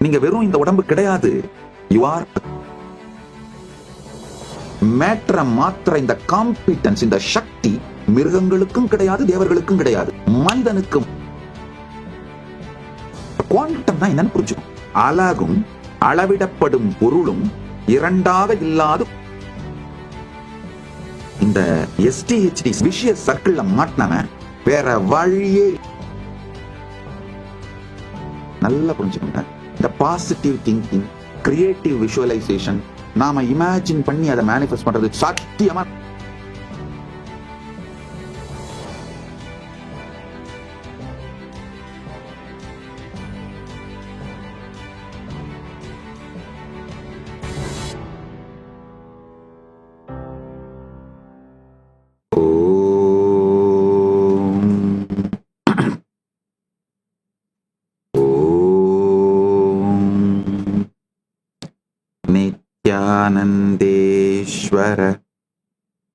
நீங்க வெறும் இந்த உடம்பு கிடையாது. யூ ஆர் மேட்ர மாத்திர இந்த காம்பிட்டன்ஸ், இந்த சக்தி மிருகங்களுக்கும் கிடையாது, தேவர்களுக்கும் கிடையாது, மனிதனுக்கும். குவாண்டம் தான் என்னன்னு புரிஞ்சுக்கும். அழகும் அளவிடப்படும் பொருளும் இரண்டாக இல்லாத இந்த SDHD விஷய சர்க்கிள்ல மாட்டினவன் வேற வழியே. நல்லா புரிஞ்சுக்கோங்க. இந்த பாசிட்டிவ் திங்கிங், கிரியேட்டிவ் விஷுவலைசேஷன், நாம இமேஜின் பண்ணி அதை மேனிஃபெஸ்ட் பண்றது சத்தியமா நித்யானந்தேஸ்வர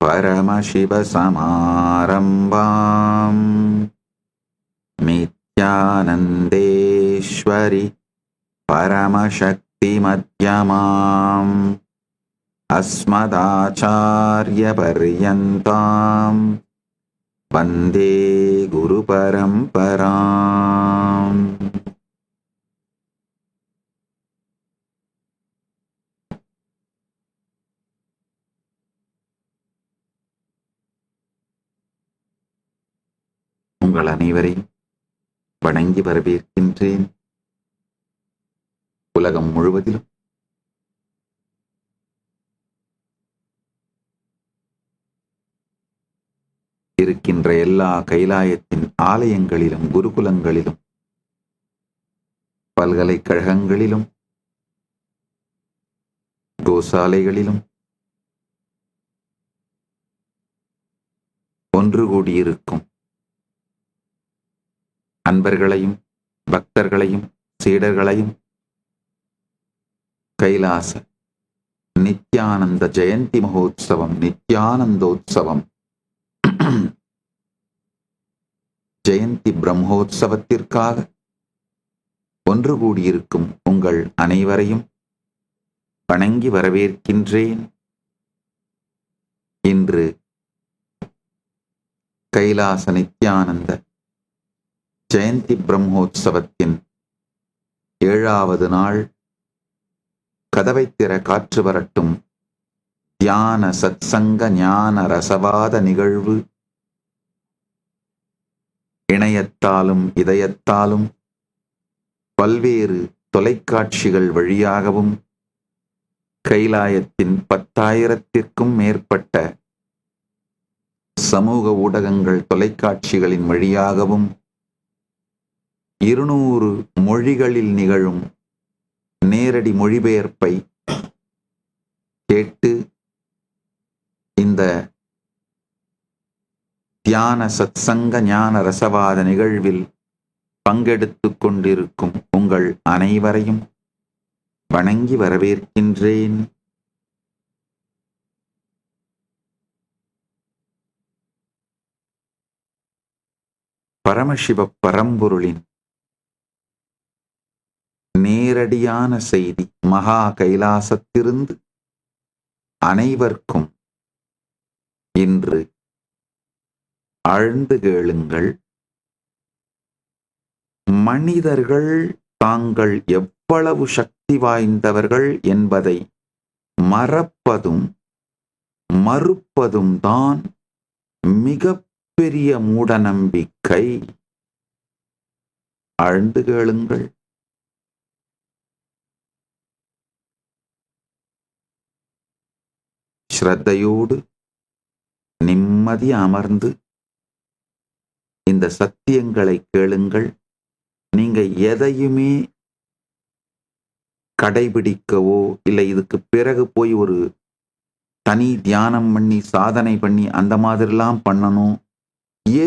பரமசிவசமாரம்பாம் நித்யானந்தேஸ்வரி பரமசக்தி மத்யமாம் அஸ்மதாச்சார்ய பர்யந்தாம் வந்தே குரு பரம்பராம். உங்கள் அனைவரையும் வணங்கி வரவேற்கின்றேன். உலகம் முழுவதிலும் இருக்கின்ற எல்லா கைலாயத்தின் ஆலயங்களிலும், குருகுலங்களிலும், பல்கலைக்கழகங்களிலும், கோசாலைகளிலும் ஒன்று கூடியிருக்கும் அன்பர்களையும், பக்தர்களையும், சீடர்களையும் கைலாச நித்யானந்த ஜெயந்தி மகோத்சவம், நித்யானந்தோத்சவம், ஜெயந்தி பிரம்மோத்சவத்திற்காக ஒன்று கூடியிருக்கும் உங்கள் அனைவரையும் வணங்கி வரவேற்கின்றேன். இன்று கைலாச நித்யானந்த ஜெயந்தி பிரம்மோத்சவத்தின் 7வது நாள். கதவை திற காற்று வரட்டும் தியான சத்சங்க ஞான ரசவாத நிகழ்வு இணையத்தாலும் இதயத்தாலும் பல்வேறு தொலைக்காட்சிகள் வழியாகவும் கைலாயத்தின் 10,000த்திற்கும் மேற்பட்ட சமூக ஊடகங்கள் தொலைக்காட்சிகளின் வழியாகவும் 200 மொழிகளில் நிகழும் நேரடி மொழிபெயர்ப்பை கேட்டு இந்த தியான சத்சங்க ஞான ரசவாத நிகழ்வில் பங்கெடுத்துக் கொண்டிருக்கும் உங்கள் அனைவரையும் வணங்கி வரவேற்கின்றேன். பரமசிவ பரம்பொருளின் நேரடியான செய்தி மகா கைலாசத்திலிருந்து அனைவருக்கும் இன்று ஆழ்ந்து கேளுங்கள். மனிதர்கள் தாங்கள் எவ்வளவு சக்தி வாய்ந்தவர்கள் என்பதை மறப்பதும் மறுப்பதும் தான் மிக பெரிய மூடநம்பிக்கை. ஆழ்ந்து கேளுங்கள். ஸ்ரத்தையோடு நிம்மதி அமர்ந்து இந்த சத்தியங்களை கேளுங்கள். நீங்க எதையுமே கடைபிடிக்கவோ இல்லை இதுக்கு பிறகு போய் ஒரு தனி தியானம் பண்ணி சாதனை பண்ணி அந்த மாதிரிலாம் பண்ணணும்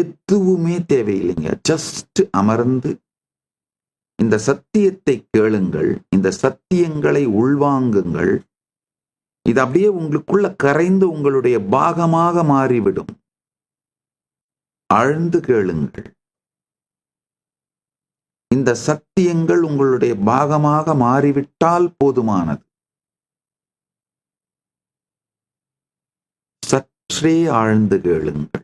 எதுவுமே தேவையில்லைங்க. ஜஸ்ட் அமர்ந்து இந்த சத்தியத்தை கேளுங்கள், இந்த சத்தியங்களை உள்வாங்குங்கள். இது அப்படியே உங்களுக்குள்ள கரைந்து உங்களுடைய பாகமாக மாறிவிடும். ஆழ்ந்து கேளுங்கள். இந்த சத்தியங்கள் உங்களுடைய பாகமாக மாறிவிட்டால் போதுமானது. சற்றே ஆழ்ந்து கேளுங்கள்.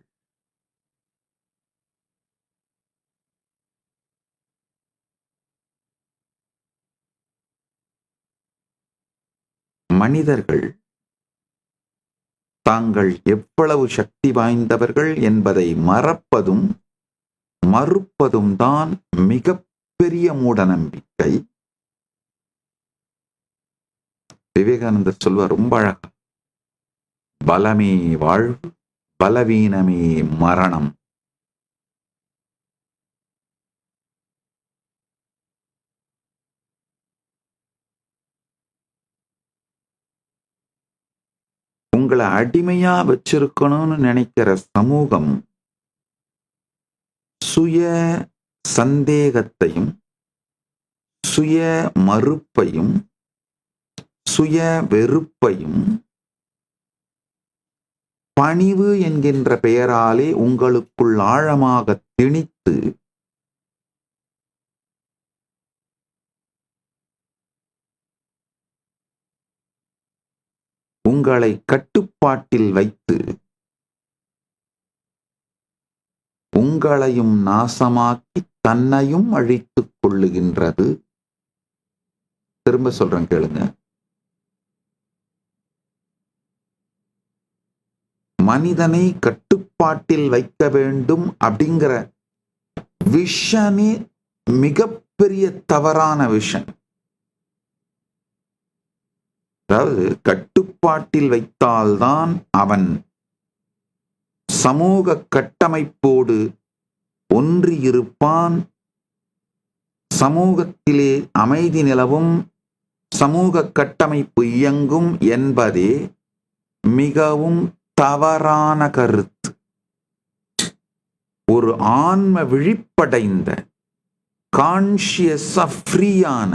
மனிதர்கள் தாங்கள் எவ்வளவு சக்தி வாய்ந்தவர்கள் என்பதை மறப்பதும் மறுப்பதும் தான் மிகப்பெரிய மூட நம்பிக்கை. விவேகானந்தர் சொல்வார் ரொம்ப அழகா, பலமே வாழ்வு, பலவீனமே மரணம். உங்களை அடிமையா வச்சிருக்கணும்னு நினைக்கிற சமூகம் சுய சந்தேகத்தையும் சுய மறுப்பையும் சுய வெறுப்பையும் பணிவு என்கின்ற பெயராலே உங்களுக்குள் ஆழமாக திணித்து உங்களை கட்டுப்பாட்டில் வைத்து உங்களையும் நாசமாக்கி தன்னையும் அழித்துக் கொள்ளுகின்றது. திரும்ப சொல்றேன் கேளுங்க. மனிதனை கட்டுப்பாட்டில் வைக்க வேண்டும் அப்படிங்கிற விஷனே மிகப்பெரிய தவறான விஷன். அதாவது கட்டுப்பாட்டில் வைத்தால்தான் அவன் சமூக கட்டமைப்போடு ஒன்றியிருப்பான், சமூகத்திலே அமைதி நிலவும், சமூக கட்டமைப்பு இயங்கும் என்பதே மிகவும் தவறான கருத்து. ஒரு ஆன்ம விழிப்படைந்த கான்ஷியஸா ஃப்ரீயான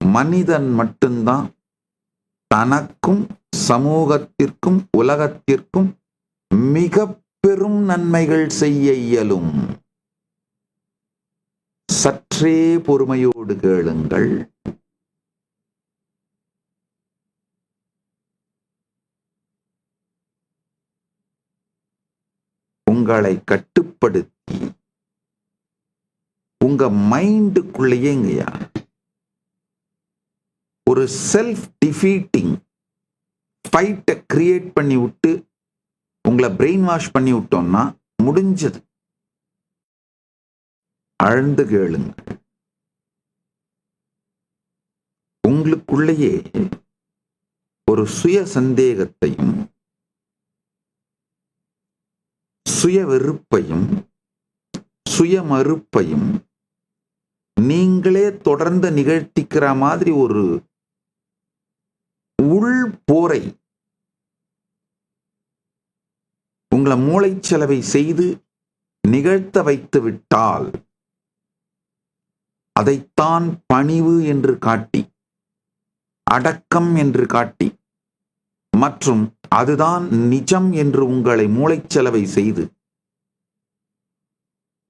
மனிதன் மட்டும்தான் தனக்கும் சமூகத்திற்கும் உலகத்திற்கும் மிக பெரும் நன்மைகள் செய்ய இயலும். சற்றே பொறுமையோடு கேளுங்கள். உங்களை கட்டுப்படுத்தி உங்க மைண்டுக்குள்ளேயேங்கய்யா ஒரு செல்ஃப் டிஃபீட்டிங் ஃபைட்டை கிரியேட் பண்ணி விட்டு உங்களை பிரெயின் வாஷ் பண்ணி விட்டோம்னா முடிஞ்சது. ஆழ்ந்து கேளுங்க. உங்களுக்குள்ளேயே ஒரு சுய சந்தேகத்தையும் சுய வெறுப்பையும் சுய மறுப்பையும் நீங்களே தொடர்ந்து நிகழ்த்திக்கிற மாதிரி ஒரு உள் போரை உங்களை மூளைச்சலவை செய்து நிகழ்த்த வைத்து விட்டால் அதைத்தான் பணிவு என்று காட்டி, அடக்கம் என்று காட்டி, மற்றும் அதுதான் நிஜம் என்று உங்களை மூளைச்சலவை செய்து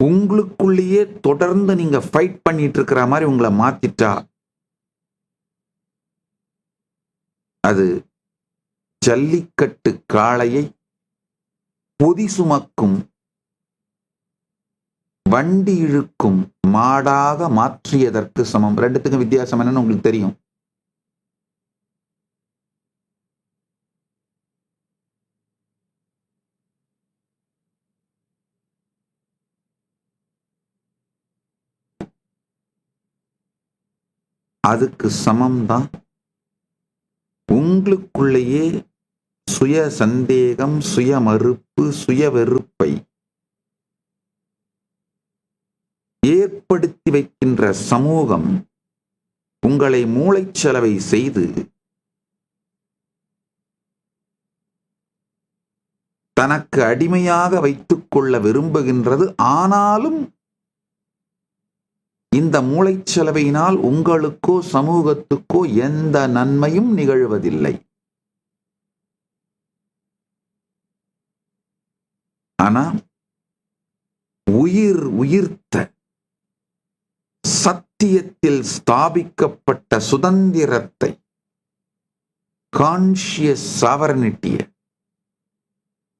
உங்களுக்குள்ளேயே தொடர்ந்து நீங்க ஃபைட் பண்ணிட்டு இருக்கிற மாதிரி உங்களை மாத்திட்டா அது ஜல்லிக்கட்டு காளையை பொதி சுமக்கும் வண்டி இழுக்கும் மாடாக மாற்றியதற்கு சமம். ரெண்டுத்துக்கும் வித்தியாசம் என்னன்னு உங்களுக்கு தெரியும். அதுக்கு சமம்தான் உங்களுக்குள்ளேயே சுய சந்தேகம், சுய மறுப்பு, சுய வெறுப்பை ஏற்படுத்தி வைக்கின்ற சமூகம் உங்களை மூளைச்சலவை செய்து தனக்கு அடிமையாக வைத்துக் கொள்ள விரும்புகின்றது. ஆனாலும் இந்த மூளைச்சலவையினால் உங்களுக்கோ சமூகத்துக்கோ எந்த நன்மையும் நிகழ்வதில்லை. ஆனா உயிர்த்த சத்தியத்தில் ஸ்தாபிக்கப்பட்ட சுதந்திரத்தை, கான்ஷியஸ் சாவரனிட்டிய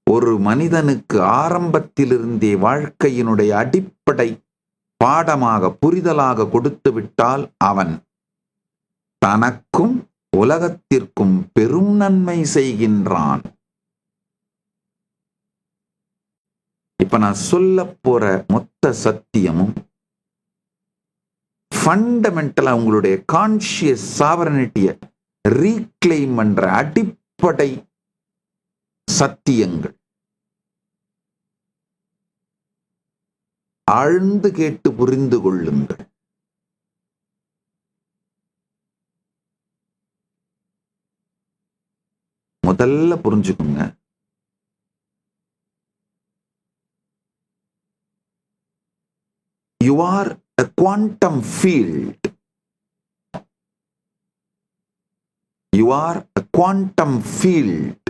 ஒரு மனிதனுக்கு ஆரம்பத்திலிருந்தே வாழ்க்கையினுடைய அடிப்படை பாடமாக, புரிதலாக கொடுத்து விட்டால் அவன் தனக்கும் உலகத்திற்கும் பெரும் நன்மை செய்கின்றான். இப்ப நான் சொல்ல போற மொத்த சத்தியமும் ஃபண்டமெண்டலா உங்களுடைய கான்ஷியஸ் சாவரனிட்டிய ரீக்ளைம் பண்ற அடிப்படை சத்தியங்கள். ஆழ்ந்து கேட்டு புரிந்து கொள்ளுங்கள். முதல்ல புரிஞ்சுக்குங்க, you are a quantum field. You are a quantum field,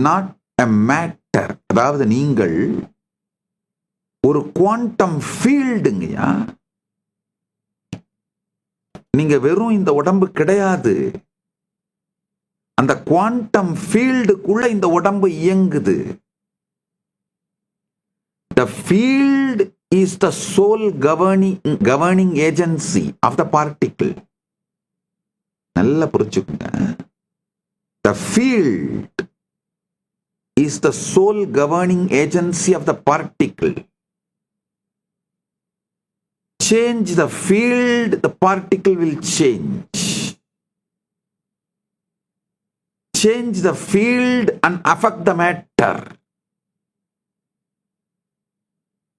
not a matter. அதாவது நீங்கள் ஒரு குவாண்டம் ஃபீல்டுங்கயா. நீங்க வெறும் இந்த உடம்பு கிடையாது. அந்த குவாண்டம் ஃபீல்டுக்குள்ள இந்த உடம்பு இயங்குது. The field is the sole governing agency of the particle. நல்லா புரிஞ்சுக்குங்க. The field is the sole governing agency of the particle. Change the field, the particle will change. Change the field and affect the matter.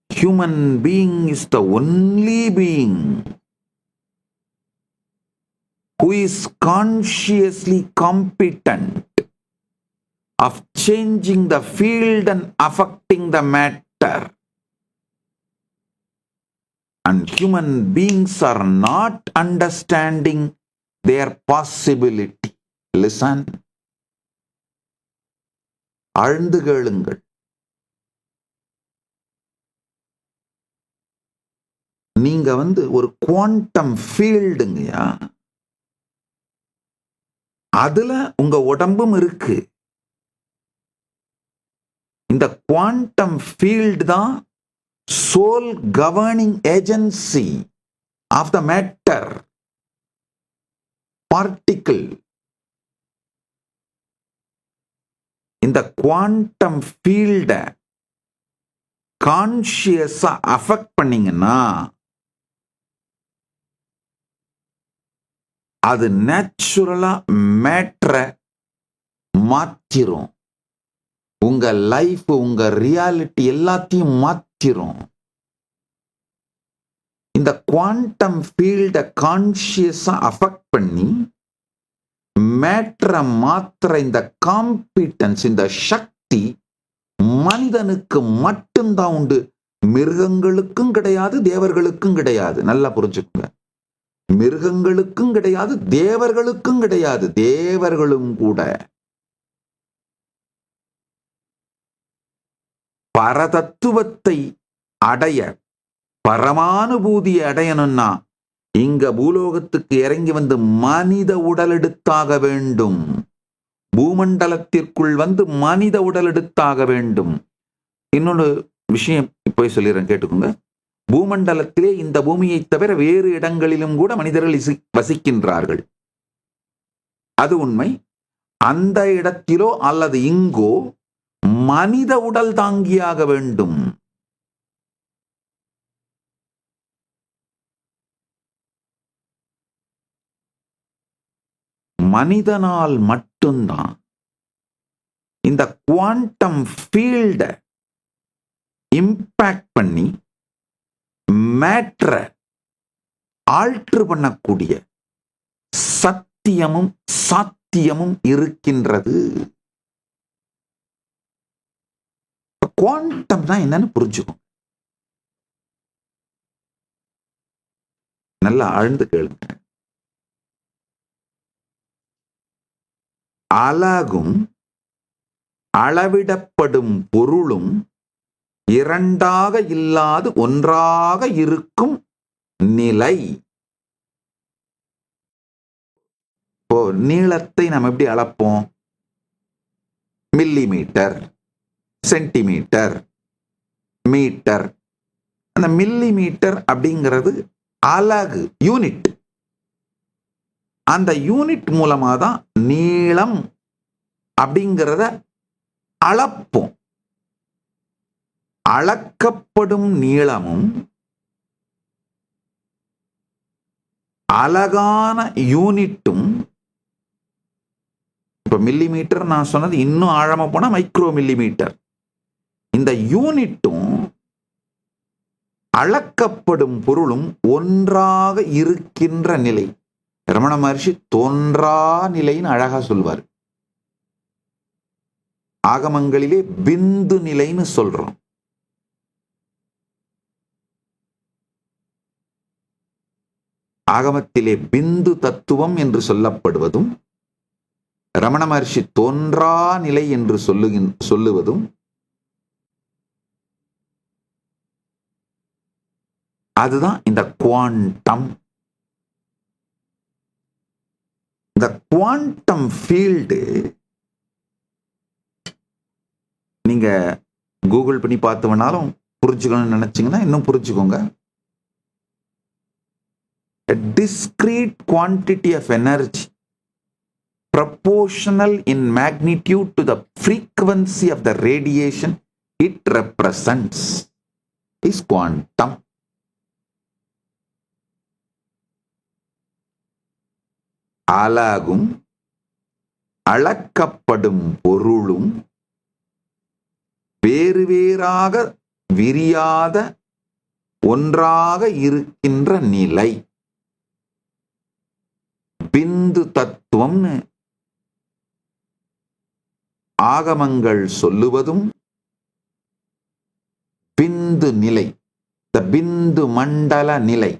Human being is the only being who is consciously competent of changing the field and affecting the matter. And human beings are not understanding their possibility. Listen. ஆழ்ந்து கேளுங்கள். நீங்க ஒரு quantum ஃபீல்டுங்கயா. அதுல உங்க உடம்பும் இருக்கு. இந்த quantum field தான் sole governing agency of the matter, particle. இந்த குவாண்டம் ஃபீல்ட கான்ஷியஸா அஃபெக்ட் பண்ணீங்கன்னா அது நேச்சுரலா மேட்டரை மாத்திரும். உங்க லைஃப், உங்க ரியாலிட்டி எல்லாத்தையும் மாத்திரும். இந்த குவாண்டம் ஃபீல்ட கான்ஷியஸா அஃபெக்ட் பண்ணி மேட்டரை மாத்திர இந்த காம்பிட்டன்ஸ், இந்த சக்தி மனிதனுக்கு மட்டும்தான் உண்டு. மிருகங்களுக்கும் கிடையாது, தேவர்களுக்கும் கிடையாது. நல்லா புரிஞ்சுக்கோங்க. மிருகங்களுக்கும் கிடையாது, தேவர்களுக்கும் கிடையாது. தேவர்களும் கூட பரதத்துவத்தை அடைய, பரமானுபூதியை அடையணும்னா இங்க பூலோகத்துக்கு இறங்கி மனித உடல் எடுத்தாக வேண்டும். பூமண்டலத்திற்குள் மனித உடல் எடுத்தாக வேண்டும். இன்னொரு விஷயம் இப்போ சொல்லிடுறேன், கேட்டுக்கோங்க. பூமண்டலத்திலே இந்த பூமியை தவிர வேறு இடங்களிலும் கூட மனிதர்கள் வசிக்கின்றார்கள். அது உண்மை. அந்த இடத்திலோ அல்லது இங்கோ மனித உடல் தாங்கியாக வேண்டும். மனிதனால் மட்டும்தான் இந்த குவாண்டம் ஃபீல்ட இம்பாக்ட் பண்ணி மேட்டரை ஆல்டர் பண்ணக்கூடிய சத்தியமும் சாத்தியமும் இருக்கின்றது. குவாண்டம் தான் என்னன்னு புரிஞ்சுக்கும். நல்லா ஆழ்ந்து கேளுங்க. அலகும் அளவிடப்படும் பொருளும் இரண்டாக இல்லாது ஒன்றாக இருக்கும் நிலை. இப்போ நீளத்தை நாம் எப்படி அளப்போம்? Millimetre, centimetre, metre. அந்த மில்லிமீட்டர் அப்படிங்கிறது அலகு, யூனிட். அந்த யூனிட் மூலமா தான் நீளம் அப்படிங்கிறத அளப்போம். அளக்கப்படும் நீளமும் அழகான யூனிட்டும், இப்ப மில்லிமீட்டர் நான் சொன்னது, இன்னும் ஆழமா போனா மைக்ரோ மில்லிமீட்டர். இந்த யூனிட்டும் அளக்கப்படும் பொருளும் ஒன்றாக இருக்கின்ற நிலை. ரமண மகர்ஷி தோன்றா நிலைன்னு அழகா சொல்வார். ஆகமங்களிலே பிந்து நிலைன்னு சொல்றோம். ஆகமத்திலே பிந்து தத்துவம் என்று சொல்லப்படுவதும், ரமண மகர்ஷி தோன்றா நிலை என்று சொல்லுவதும் அதுதான் இந்த குவாண்டம். இந்த குவாண்டம் ஃபீல்டு நீங்க கூகுள் பண்ணி பார்த்தவனாலும் புரிஞ்சுக்கணும்னு நினைச்சீங்கன்னா இன்னும் புரிஞ்சுக்கோங்க. A discrete quantity of energy proportional in magnitude to the frequency of the radiation it represents is quantum. அலகும் அளக்கப்படும் பொருளும் வேறு வேறாக விரியாத ஒன்றாக இருக்கின்ற நிலை பிந்து தத்துவம்னு ஆகமங்கள் சொல்லுவதும், பிந்து நிலை, த பிந்து மண்டல நிலை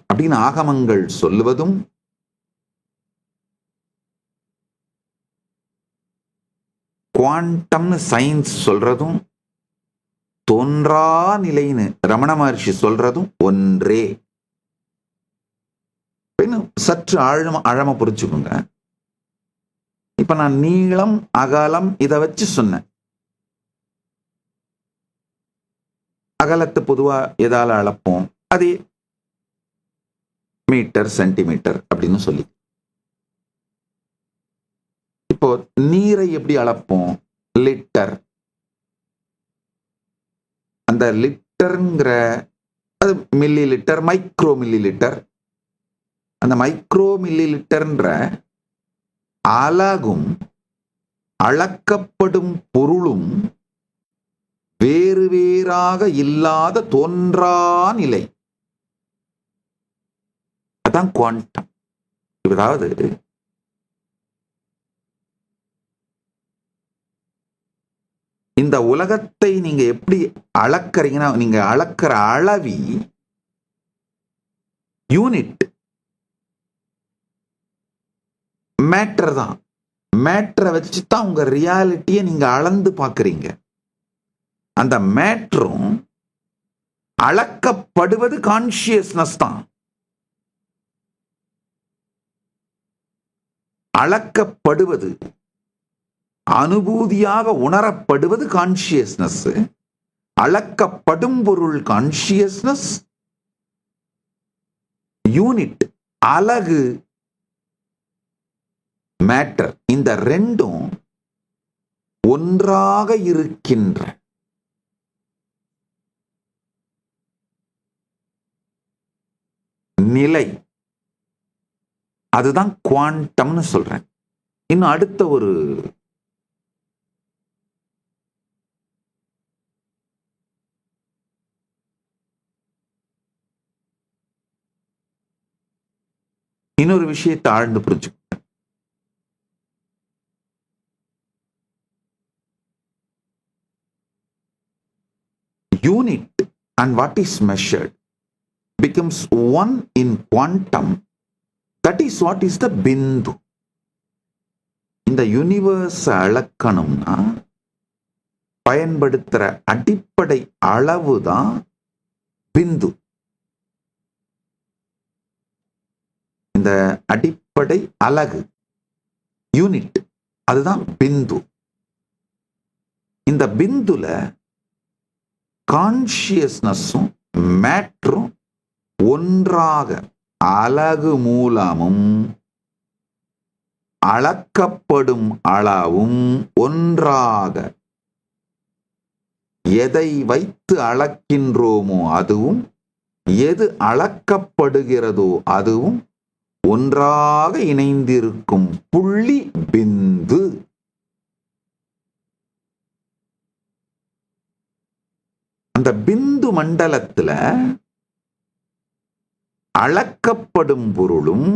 அப்படின்னு ஆகமங்கள் சொல்லுவதும், குவாண்டம்னு சயின்ஸ் சொல்றதும், தோன்றா நிலைன்னு ரமண மகர்ஷி சொல்றதும் ஒன்றே. சற்று ஆழமா புரிச்சுக்கோங்க. இப்ப நான் நீளம் அகலம் இதை வச்சு சொன்னேன். அகலத்தை பொதுவா எதால அளப்போம்? அதே மீட்டர், சென்டிமீட்டர் அப்படின்னு சொல்லி. இப்போ நீரை எப்படி அளப்போம்? லிட்டர். அந்த லிட்டர்ங்கிற அது milli litre, micro milli litre. அந்த மைக்ரோ மில்லி லிட்டர்ன்ற அலகும் அளக்கப்படும் பொருளும் வேறு வேறாக இல்லாத தோன்றா நிலை. அதான் குவாண்டம். அதாவது இந்த உலகத்தை நீங்க எப்படி அளக்கறீங்கன்னா, நீங்க அளக்கிற அளவி யூனிட் மேட்டர் தான். மேட்டரை வச்சுதான் உங்க ரியாலிட்டியை நீங்க அளந்து பார்க்கறீங்க. அந்த மேட்டரும் அளக்கப்படுவது கான்சியஸ்னஸ் தான். அளக்கப்படுவது, அனுபூதியாக உணரப்படுவது கான்சியஸ்னஸ். அளக்கப்படும் பொருள் கான்சியஸ்னஸ், யூனிட் அலகு மேட்டர். இந்த ரெண்டும் ஒன்றாக இருக்கின்ற நிலை, அதுதான் குவாண்டம்னு சொல்றேன். இன்னும் அடுத்த ஒரு இன்னொரு விஷயத்தை ஆழ்ந்து புரிஞ்சு. Unit and what is measured becomes one in quantum. That is what is the bindu. இந்த யூனிவர்ஸ் அளக்கணும்னா பயன்படுத்துற அடிப்படை அளவுதான் பிந்து. இந்த அடிப்படை அலகு, யூனிட், அதுதான் பிந்து. இந்த பிந்துல கான்சியஸ்னஸும் மேட்ரும் ஒன்றாக அலகு மூலமும் அளக்கப்படும் அளவும் ஒன்றாக, எதை வைத்து அளக்கின்றோமோ அதுவும் எது அளக்கப்படுகிறதோ அதுவும் ஒன்றாக இணைந்திருக்கும் புள்ளி பிந்து. அந்த பிந்து மண்டலத்துல அளக்கப்படும் பொருளும்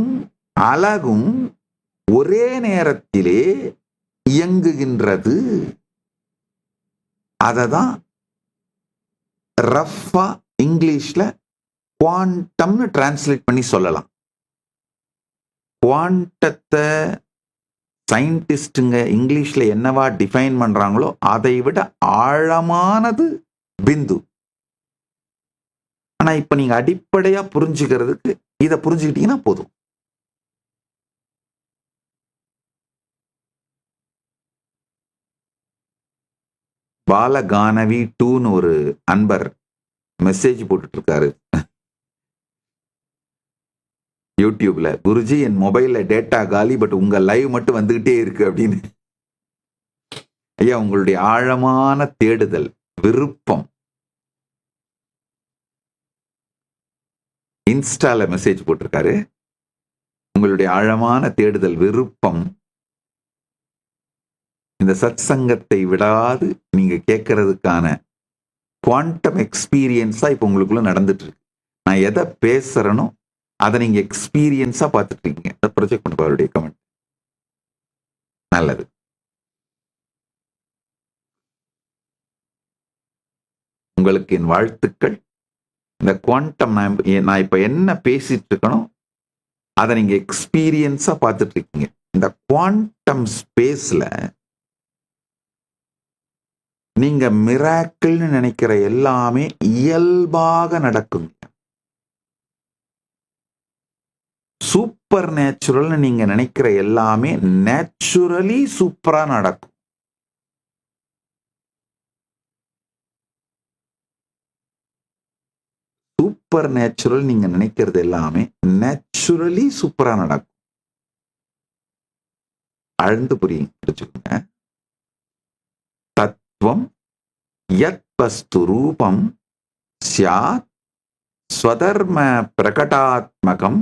அலகும் ஒரே நேரத்திலே இயங்குகின்றது. அததான் ரஃபா இங்கிலீஷ்ல குவாண்டம்னு டிரான்ஸ்லேட் பண்ணி சொல்லலாம். குவாண்டத்தை சயின்டிஸ்டுங்க இங்கிலீஷ்ல என்னவா டிஃபைன் பண்றாங்களோ அதை விட ஆழமானது பிந்து. ஆனா இப்ப நீங்க அடிப்படையா புரிஞ்சுக்கிறதுக்கு இதை புரிஞ்சுக்கிட்டீங்கன்னா போதும். பாலகானவி 2ன்னு ஒரு அன்பர் மெசேஜ் போட்டுட்டு இருக்காரு யூடியூப்ல. குருஜி, என் மொபைல்ல டேட்டா காலி, பட் உங்க லைவ் மட்டும் வந்துகிட்டே இருக்கு அப்படின்னு. ஐயா, உங்களுடைய ஆழமான தேடுதல், விருப்பம். இன்ஸ்டால மெசேஜ் போட்டிருக்காரு. உங்களுடைய ஆழமான தேடுதல், விருப்பம் இந்த சத் சங்கத்தை விடாது நீங்க கேட்கறதுக்கான குவாண்டம் எக்ஸ்பீரியன்ஸா இப்ப உங்களுக்குள்ள நடந்துட்டு இருக்கு. நான் எதை பேசுறேனோ அதை நீங்க எக்ஸ்பீரியன்ஸா பார்த்துட்டு இருக்கீங்க. அதை ப்ரொஜெக்ட் பண்ண அவருடைய கமெண்ட். நல்லது. உங்களுக்கு என் வாழ்த்துக்கள். இந்த குவாண்டம் நான் இப்ப என்ன பேசிட்டு இருக்கணும் அதை நீங்க எக்ஸ்பீரியன்ஸா பார்த்துட்டு இருக்கீங்க. இந்த குவாண்டம் ஸ்பேஸ்ல நீங்க மிராக்கிள்னு நினைக்கிற எல்லாமே இயல்பாக நடக்கும். சூப்பர் நேச்சுரல்னு நீங்க நினைக்கிற எல்லாமே நேச்சுரலி சூப்பரா நடக்கும். சூப்பர் நேச்சுரல் நீங்க நினைக்கிறது எல்லாமே நேச்சுரலி சூப்பரா நடக்கும். ஆழ்ந்து புரிஞ்சுக்கோங்க. தத்துவம் யத் வஸ்து ரூபம் ஸ்யாத் ஸ்வதர்ம பிரகடாத்மகம்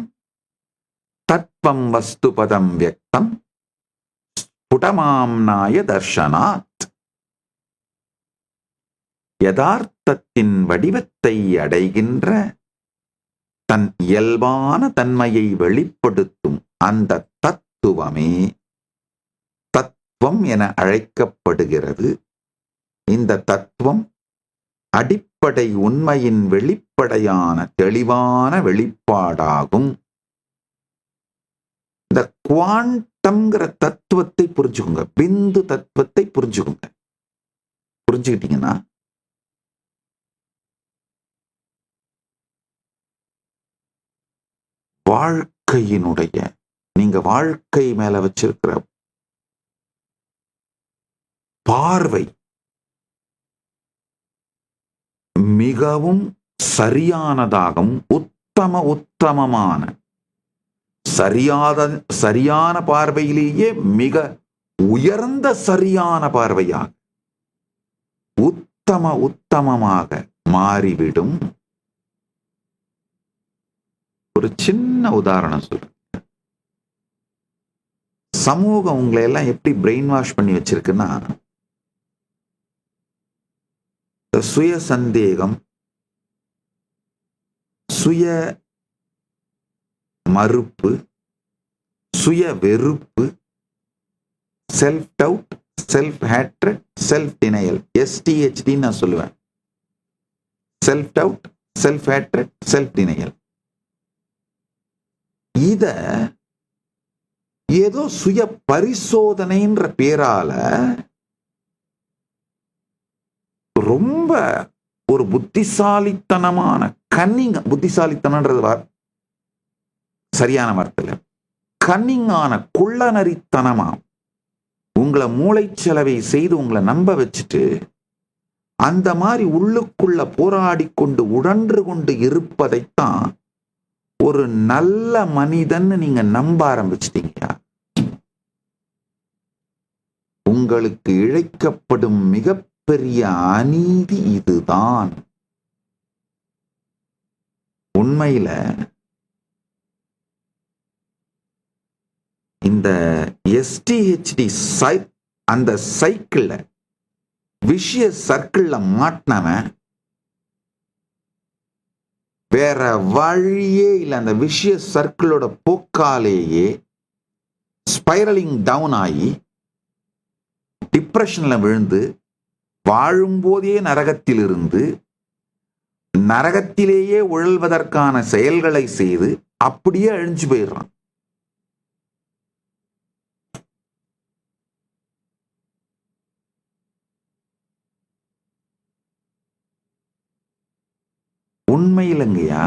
தத்வம் வஸ்து பதம் வியக்தம் ஸ்புடமாம்னாய தர்ஷனாத். யதார்த்தத்தின் வடிவத்தை அடைகின்ற தன் இயல்பான தன்மையை வெளிப்படுத்தும் அந்த தத்துவமே தத்துவம் என அழைக்கப்படுகிறது. இந்த தத்துவம் அடிப்படை உண்மையின் வெளிப்படையான தெளிவான வெளிப்பாடாகும். இந்த குவாண்டம்ங்கிற தத்துவத்தை புரிஞ்சுக்கோங்க, பிந்து தத்துவத்தை புரிஞ்சுக்கோங்க. புரிஞ்சுக்கிட்டீங்கன்னா வாழ்க்கையினுடைய, நீங்க வாழ்க்கை மேல வச்சிருக்கிற பார்வை மிகவும் சரியானதாகவும் உத்தமமான சரியான பார்வையிலேயே மிக உயர்ந்த சரியான பார்வையாக உத்தமமாக மாறிவிடும். ஒரு சின்ன உதாரணம் சொல்றேன். சமூகம் உங்களை எல்லாம் எப்படி பிரெயின் வாஷ் பண்ணி வச்சிருக்குன்னா, சுய சந்தேகம், சுய மறுப்பு, சுய வெறுப்பு, self doubt, self hatred, self denial, STHD நான் சொல்லுவேன். Self doubt, self hatred, self denial. இத ஏதோ சுய பரிசோதனைன்ற பேரால ரொம்ப ஒரு புத்திசாலித்தனமான புத்திசாலித்தனன்றது சரியான வார்த்தை, கன்னிங்கான குள்ளநரித்தனமா உங்களை மூளைச்சலவை செய்து உங்களை நம்ப வச்சுட்டு அந்த மாதிரி உள்ளுக்குள்ள போராடி கொண்டு உழன்று கொண்டு இருப்பதைத்தான் ஒரு நல்ல மனிதன் நீங்க நம்ப ஆரம்பிச்சிட்டீங்க. உங்களுக்கு இழைக்கப்படும் மிகப்பெரிய அநீதி இதுதான். உண்மையில இந்த STHD அந்த சைக்கிள்ல விஷய சர்க்கிள்ல மாட்டினவன் வேற வழியே இல்லை. அந்த விஷய சர்க்கிளோட போக்காலேயே ஸ்பைரலிங் டவுன் ஆகி டிப்ரெஷன்ல விழுந்து வாழும்போதே நரகத்தில் இருந்து நரகத்திலேயே உழல்வதற்கான செயல்களை செய்து அப்படியே அழிஞ்சு போயிடுறான். உண்மையிலங்கய்யா,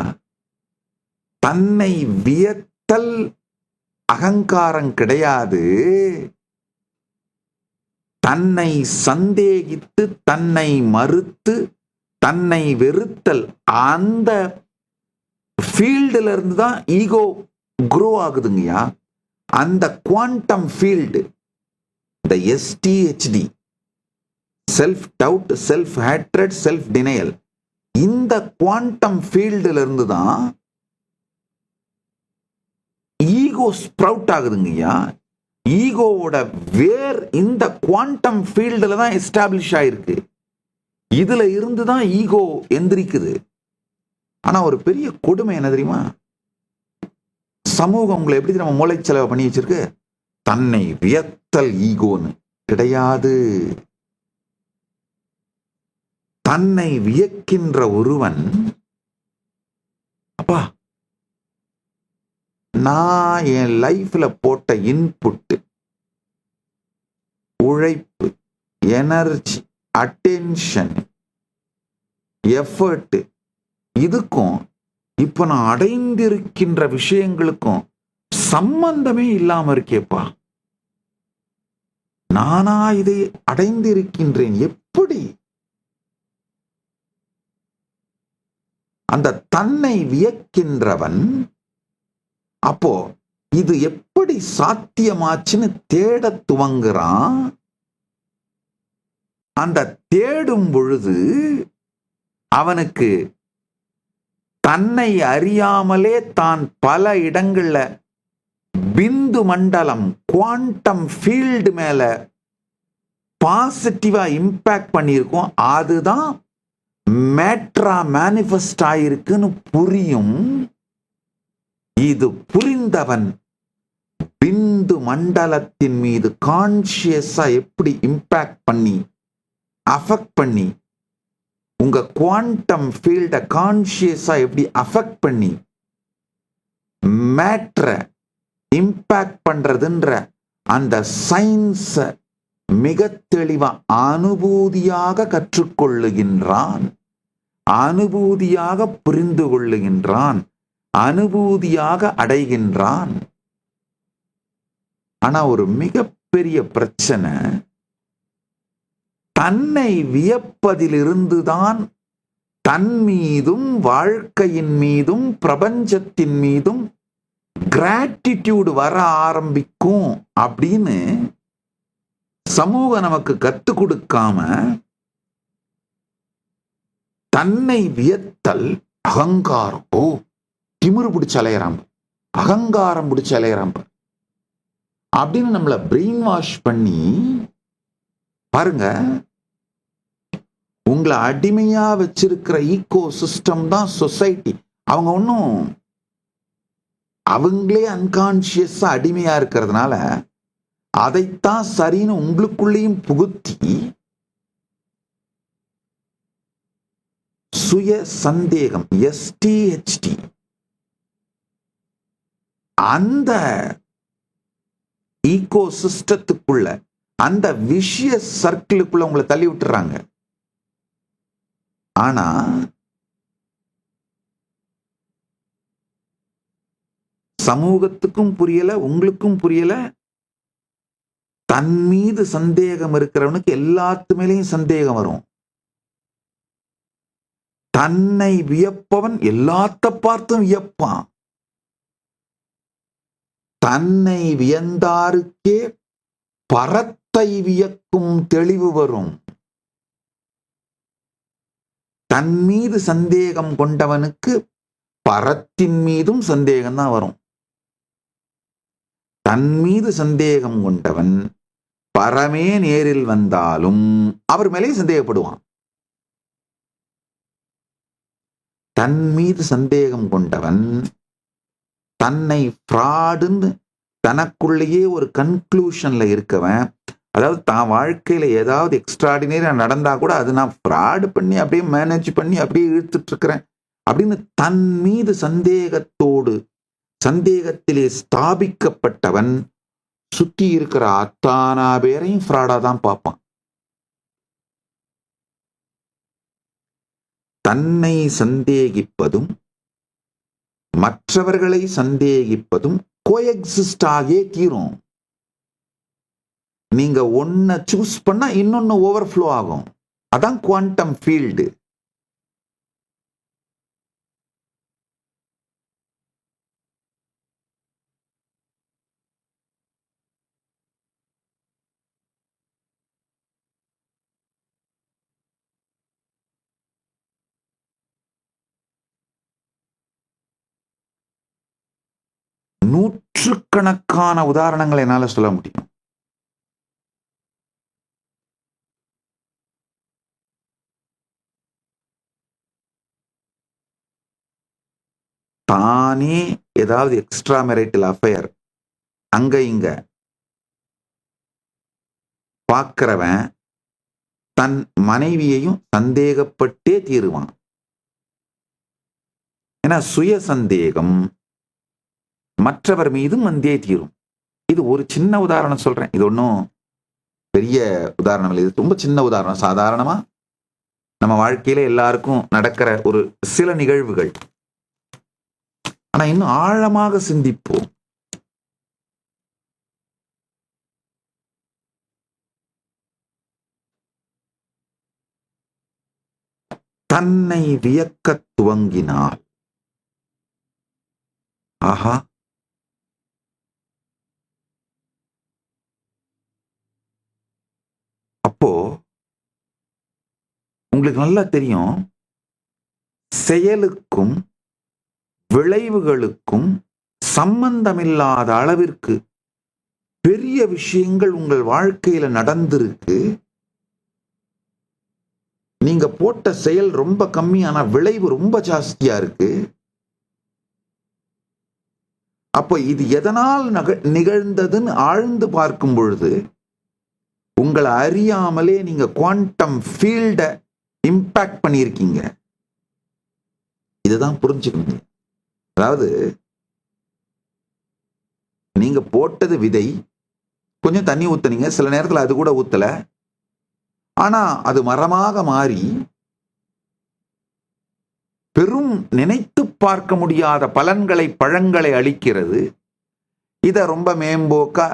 தன்னை வியத்தல் அகங்காரம் கிடையாது. தன்னை சந்தேகித்து தன்னை மறுத்து தன்னை வெறுத்தல், அந்த ஃபீல்டுல இருந்து தான் ஈகோ குரோ ஆகுதுங்கய்யா. அந்த குவாண்டம் ஃபீல்டு, இந்த STHD, self doubt, self hatred, self denial, இந்த குவாண்டம் ஃபீல்டுல இருந்து தான் ஈகோ ஸ்ப்ரவுட் ஆகுதுங்கய்யா. ஈகோவோட வேர் இந்த குவாண்டம் ஃபீல்டுல தான் எஸ்டாப்ளிஷ் ஆயிருக்கு. இதுல இருந்து தான் ஈகோ எந்திரிக்குது. ஆனா ஒரு பெரிய கொடுமை என்ன தெரியுமா? சமூகம் உங்களை எப்படி நம்ம மூளைச்சலவை பண்ணி வச்சிருக்கு? தன்னை வியத்தல் ஈகோன்னு கிடையாது. தன்னை வியக்கின்ற ஒருவன், அப்பா நான் என் லைஃப்ல போட்ட இன்புட், உழைப்பு, எனர்ஜி, அட்டென்ஷன், எஃபர்ட், இதுக்கும் இப்ப நான் அடைந்திருக்கின்ற விஷயங்களுக்கும் சம்பந்தமே இல்லாம இருக்கேப்பா. நானா இதை அடைந்திருக்கின்றேன்? எப்படி? அந்த தன்னை வியக்கின்றவன் அப்போ இது எப்படி சாத்தியமாச்சுன்னு தேட துவங்குறான். அந்த தேடும் பொழுது அவனுக்கு தன்னை அறியாமலே தான் பல இடங்கள்ல பிந்து மண்டலம், குவாண்டம் ஃபீல்டு மேல பாசிட்டிவா இம்பாக்ட் பண்ணியிருக்கோம். அதுதான் மேட்ரா மேனிஃபெஸ்ட் ஆயிருக்குன்னு புரியும். இது புரிந்தவன் பிந்து மண்டலத்தின் மீது கான்சியஸா எப்படி இம்பாக்ட் பண்ணி அஃபெக்ட் பண்ணி, உங்க குவாண்டம் ஃபீல்ட கான்சியஸா எப்படி அஃபெக்ட் பண்ணி மேட்ர இம்பாக்ட் பண்றதுன்ற அந்த சயின்ஸ மிக தெளிவா அனுபூதியாக கற்றுக்கொள்ளுகின்றான், அனுபூதியாக புரிந்து கொள்ளுகின்றான், அனுபூதியாக அடைகின்றான். ஆனா ஒரு மிகப்பெரிய பிரச்சனை, தன்னை வியப்பதிலிருந்துதான் தன் மீதும் வாழ்க்கையின் மீதும் பிரபஞ்சத்தின் மீதும் கிராட்டிடியூட் வர ஆரம்பிக்கும் அப்படின்னு சமூகம் நமக்கு கற்றுக் கொடுக்காம, தன்னை வியத்தல் அகங்காரம், ஓ திமிரு பிடிச்சு அலையறாம்ப, அகங்காரம் பிடிச்சு அலையறாம்ப அப்படின்னு நம்மளை பிரெயின் வாஷ் பண்ணி பாருங்க. உங்களை அடிமையா வச்சிருக்கிற ஈகோ சிஸ்டம் தான் சொசைட்டி. அவங்க ஒன்றும் அவங்களே அன்கான்சியஸா அடிமையா இருக்கிறதுனால அதைத்தான் சரின்னு உங்களுக்குள்ளேயும் புகுத்தி சுய சந்தேகம், STHD, அந்த ஈகோ சிஸ்டத்துக்குள்ள, அந்த விஷய சர்க்கிளுக்குள்ள உங்களை தள்ளி விட்டுறாங்க. ஆனா சமூகத்துக்கும் புரியல, உங்களுக்கும் புரியல. தன் மீது சந்தேகம் இருக்கிறவனுக்கு எல்லாத்து மேலேயும் சந்தேகம் வரும். தன்னை வியப்பவன் எல்லாத்த பார்த்தும் வியப்பான். தன்னை வியந்தாருக்கே பரத்தை வியக்கும் தெளிவு வரும். தன் மீது சந்தேகம் கொண்டவனுக்கு பரத்தின் மீதும் சந்தேகம் தான் வரும். தன் மீது சந்தேகம் கொண்டவன் பரமே நேரில் வந்தாலும் அவர் மேலே சந்தேகப்படுவான். தன் மீது சந்தேகம் கொண்டவன் தன்னை ஃப்ராடுன்னு தனக்குள்ளேயே ஒரு கன்க்ளூஷன்ல இருக்கவன், அதாவது தான் வாழ்க்கையில ஏதாவது எக்ஸ்ட்ராடினரியா நடந்தா கூட அது நான் ஃப்ராடு பண்ணி அப்படியே மேனேஜ் பண்ணி அப்படியே இழுத்துட்டு இருக்கிறேன் அப்படின்னு தன் மீது சந்தேகத்திலே ஸ்தாபிக்கப்பட்டவன் சுத்தி இருக்கிற அத்தானா பேரையும் ஃப்ராடா தான் பார்ப்பான். தன்னை சந்தேகிப்பதும் மற்றவர்களை சந்தேகிப்பதும் கோஎக்ஸிஸ்ட் ஆகியே தீரும். நீங்க ஒன்ன சூஸ் பண்ணா இன்னொன்னு ஓவர்ஃப்ளோ ஆகும். அதான் குவாண்டம் ஃபீல்டு. நூற்றுக்கணக்கான உதாரணங்களை என்னால சொல்ல முடியும். தானே ஏதாவது எக்ஸ்ட்ரா மேரிட்டல் அஃபேர் அங்க இங்க பார்க்கிறவன் தன் மனைவியையும் சந்தேகப்பட்டே தீருவான். ஏன்னா சுய சந்தேகம் மற்றவர் மீதும் வந்தே தீரும். இது ஒரு சின்ன உதாரணம் சொல்றேன். இது ஒன்றும் பெரிய உதாரணம் இல்லை. இது ரொம்ப சின்ன உதாரணம். சாதாரணமா நம்ம வாழ்க்கையில எல்லாருக்கும் நடக்கிற ஒரு சில நிகழ்வுகள். ஆனா இன்னும் ஆழமாக சிந்திப்போம். தன்னை வியக்க துவங்கினால், ஆஹா, அப்போ உங்களுக்கு நல்லா தெரியும், செயலுக்கும் விளைவுகளுக்கும் சம்பந்தமில்லாத அளவிற்கு பெரிய விஷயங்கள் உங்கள் வாழ்க்கையில நடந்திருக்கு. நீங்க போட்ட செயல் ரொம்ப கம்மி, ஆனா விளைவு ரொம்ப ஜாஸ்தியா இருக்கு. அப்போ இது எதனால் நிகழ்ந்ததுன்னு ஆழ்ந்து பார்க்கும் பொழுது உங்களை அறியாமலே நீங்க குவாண்டம் ஃபீல்ட இம்பாக்ட் பண்ணியிருக்கீங்க. இதுதான் புரிஞ்சுக்கணும். அதாவது நீங்க போட்டது விதை, கொஞ்சம் தண்ணி ஊத்துனீங்க, சில நேரத்தில் அது கூட ஊத்தல, ஆனா அது மரமாக மாறி பெரும் நினைத்து பார்க்க முடியாத பலன்களை பழங்களை அளிக்கிறது. இதை ரொம்ப மேம்போக்கா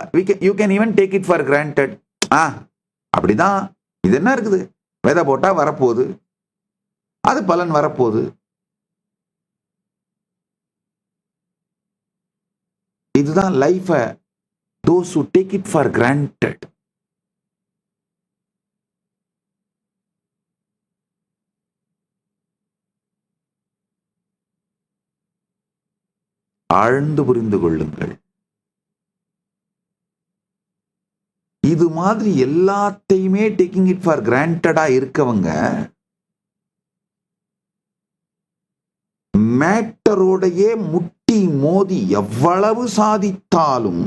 you can even take it for granted. அப்படிதான், இது என்ன இருக்குது, விதை போட்டா வரப்போகுது, அது பலன் வரப்போகுது. இதுதான் life. those who take it for granted. ஆழ்ந்து புரிந்து கொள்ளுங்கள். இது மாதிரி எல்லாத்தையுமே டேக்கிங் இட் ஃபார் கிராண்டடா இருக்கவங்க மேட்டரோடையே முட்டி மோதி எவ்வளவு சாதித்தாலும்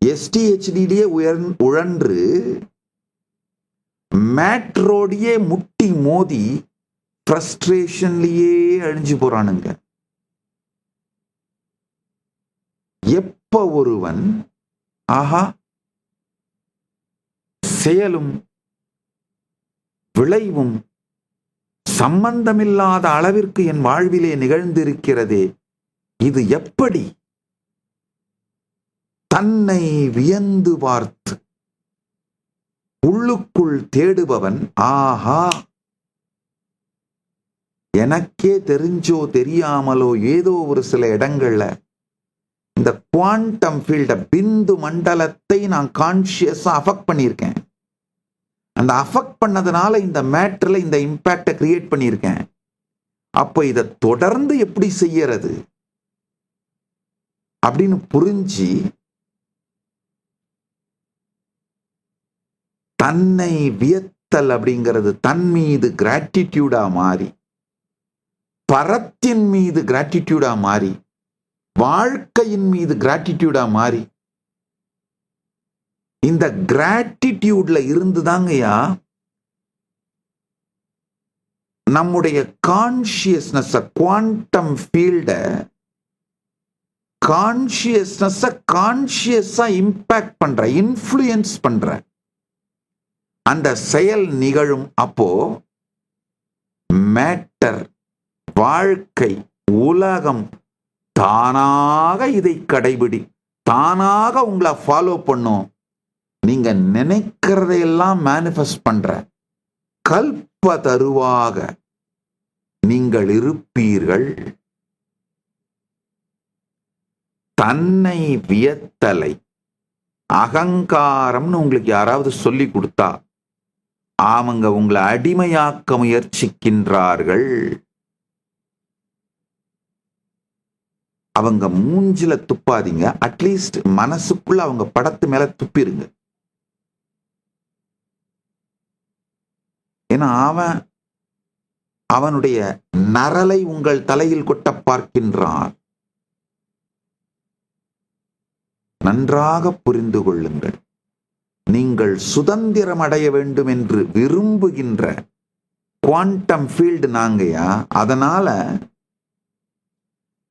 எஸ்டிஹெச்டியே உழன்று மேட்டரோடையே முட்டி மோதி ஃப்ரஸ்ட்ரேஷன்லயே அழிஞ்சு போறானுங்க. எப்ப ஒருவன் ஆஹா செயலும் விளைவும் சம்பந்தமில்லாத அளவிற்கு என் வாழ்விலே நிகழ்ந்திருக்கிறதே, இது எப்படி? தன்னை வியந்து பார்த்து உள்ளுக்குள் தேடுபவன், ஆஹா, எனக்கே தெரிஞ்சோ தெரியாமலோ ஏதோ ஒரு சில இடங்கள்ல இந்த குவாண்டம் ஃபீல்ட, பிந்து மண்டலத்தை நான் கான்சியஸா அஃபெக்ட் பண்ணியிருக்கேன். அந்த அஃபெக்ட் பண்ணதுனால இந்த மேட்டர்ல இந்த இம்பாக்டை கிரியேட் பண்ணியிருக்கேன். அப்போ இதை தொடர்ந்து எப்படி செய்யறது அப்படின்னு புரிஞ்சு தன்னை வியத்தல் அப்படிங்கிறது தன் மீது கிராட்டிடியூடா மாறி, பரத்தின் மீது கிராட்டிடியூடா மாறி, வாழ்க்கையின் மீது கிராட்டிடியூடா மாறி, இந்த கிராட்டிடியூட்ல இருந்துதாங்கய்யா நம்முடைய கான்சியஸ்னஸ், குவாண்டம் ஃபீல்ட கான்சியஸா இம்பாக்ட் பண்ற, இன்ஃப்ளூயன்ஸ் பண்ற அந்த செயல் நிகழும். அப்போ மேட்டர், வாழ்க்கை, உலகம் தானாக இதை கடைபிடி, தானாக உங்களை ஃபாலோ பண்ணும். நீங்க நினைக்கிறதையெல்லாம் மேனிஃபெஸ்ட் பண்ற கல்ப தருவாக நீங்கள் இருப்பீர்கள். தன்னை வியத்தலை அகங்காரம்னு உங்களுக்கு யாராவது சொல்லி கொடுத்தா அவங்க உங்களை அடிமையாக்க முயற்சிக்கின்றார்கள். அவங்க மூஞ்சில துப்பாதீங்க, அட்லீஸ்ட் மனசுக்குள்ள அவங்க படத்து மேல துப்பிருங்க. ஏன்னா அவனுடைய நரலை உங்கள் தலையில் கொட்ட பார்க்கின்றான். நன்றாக புரிந்து கொள்ளுங்கள். நீங்கள் சுதந்திரம் அடைய வேண்டும் என்று விரும்புகின்ற குவாண்டம் ஃபீல்டு நாங்கயா. அதனால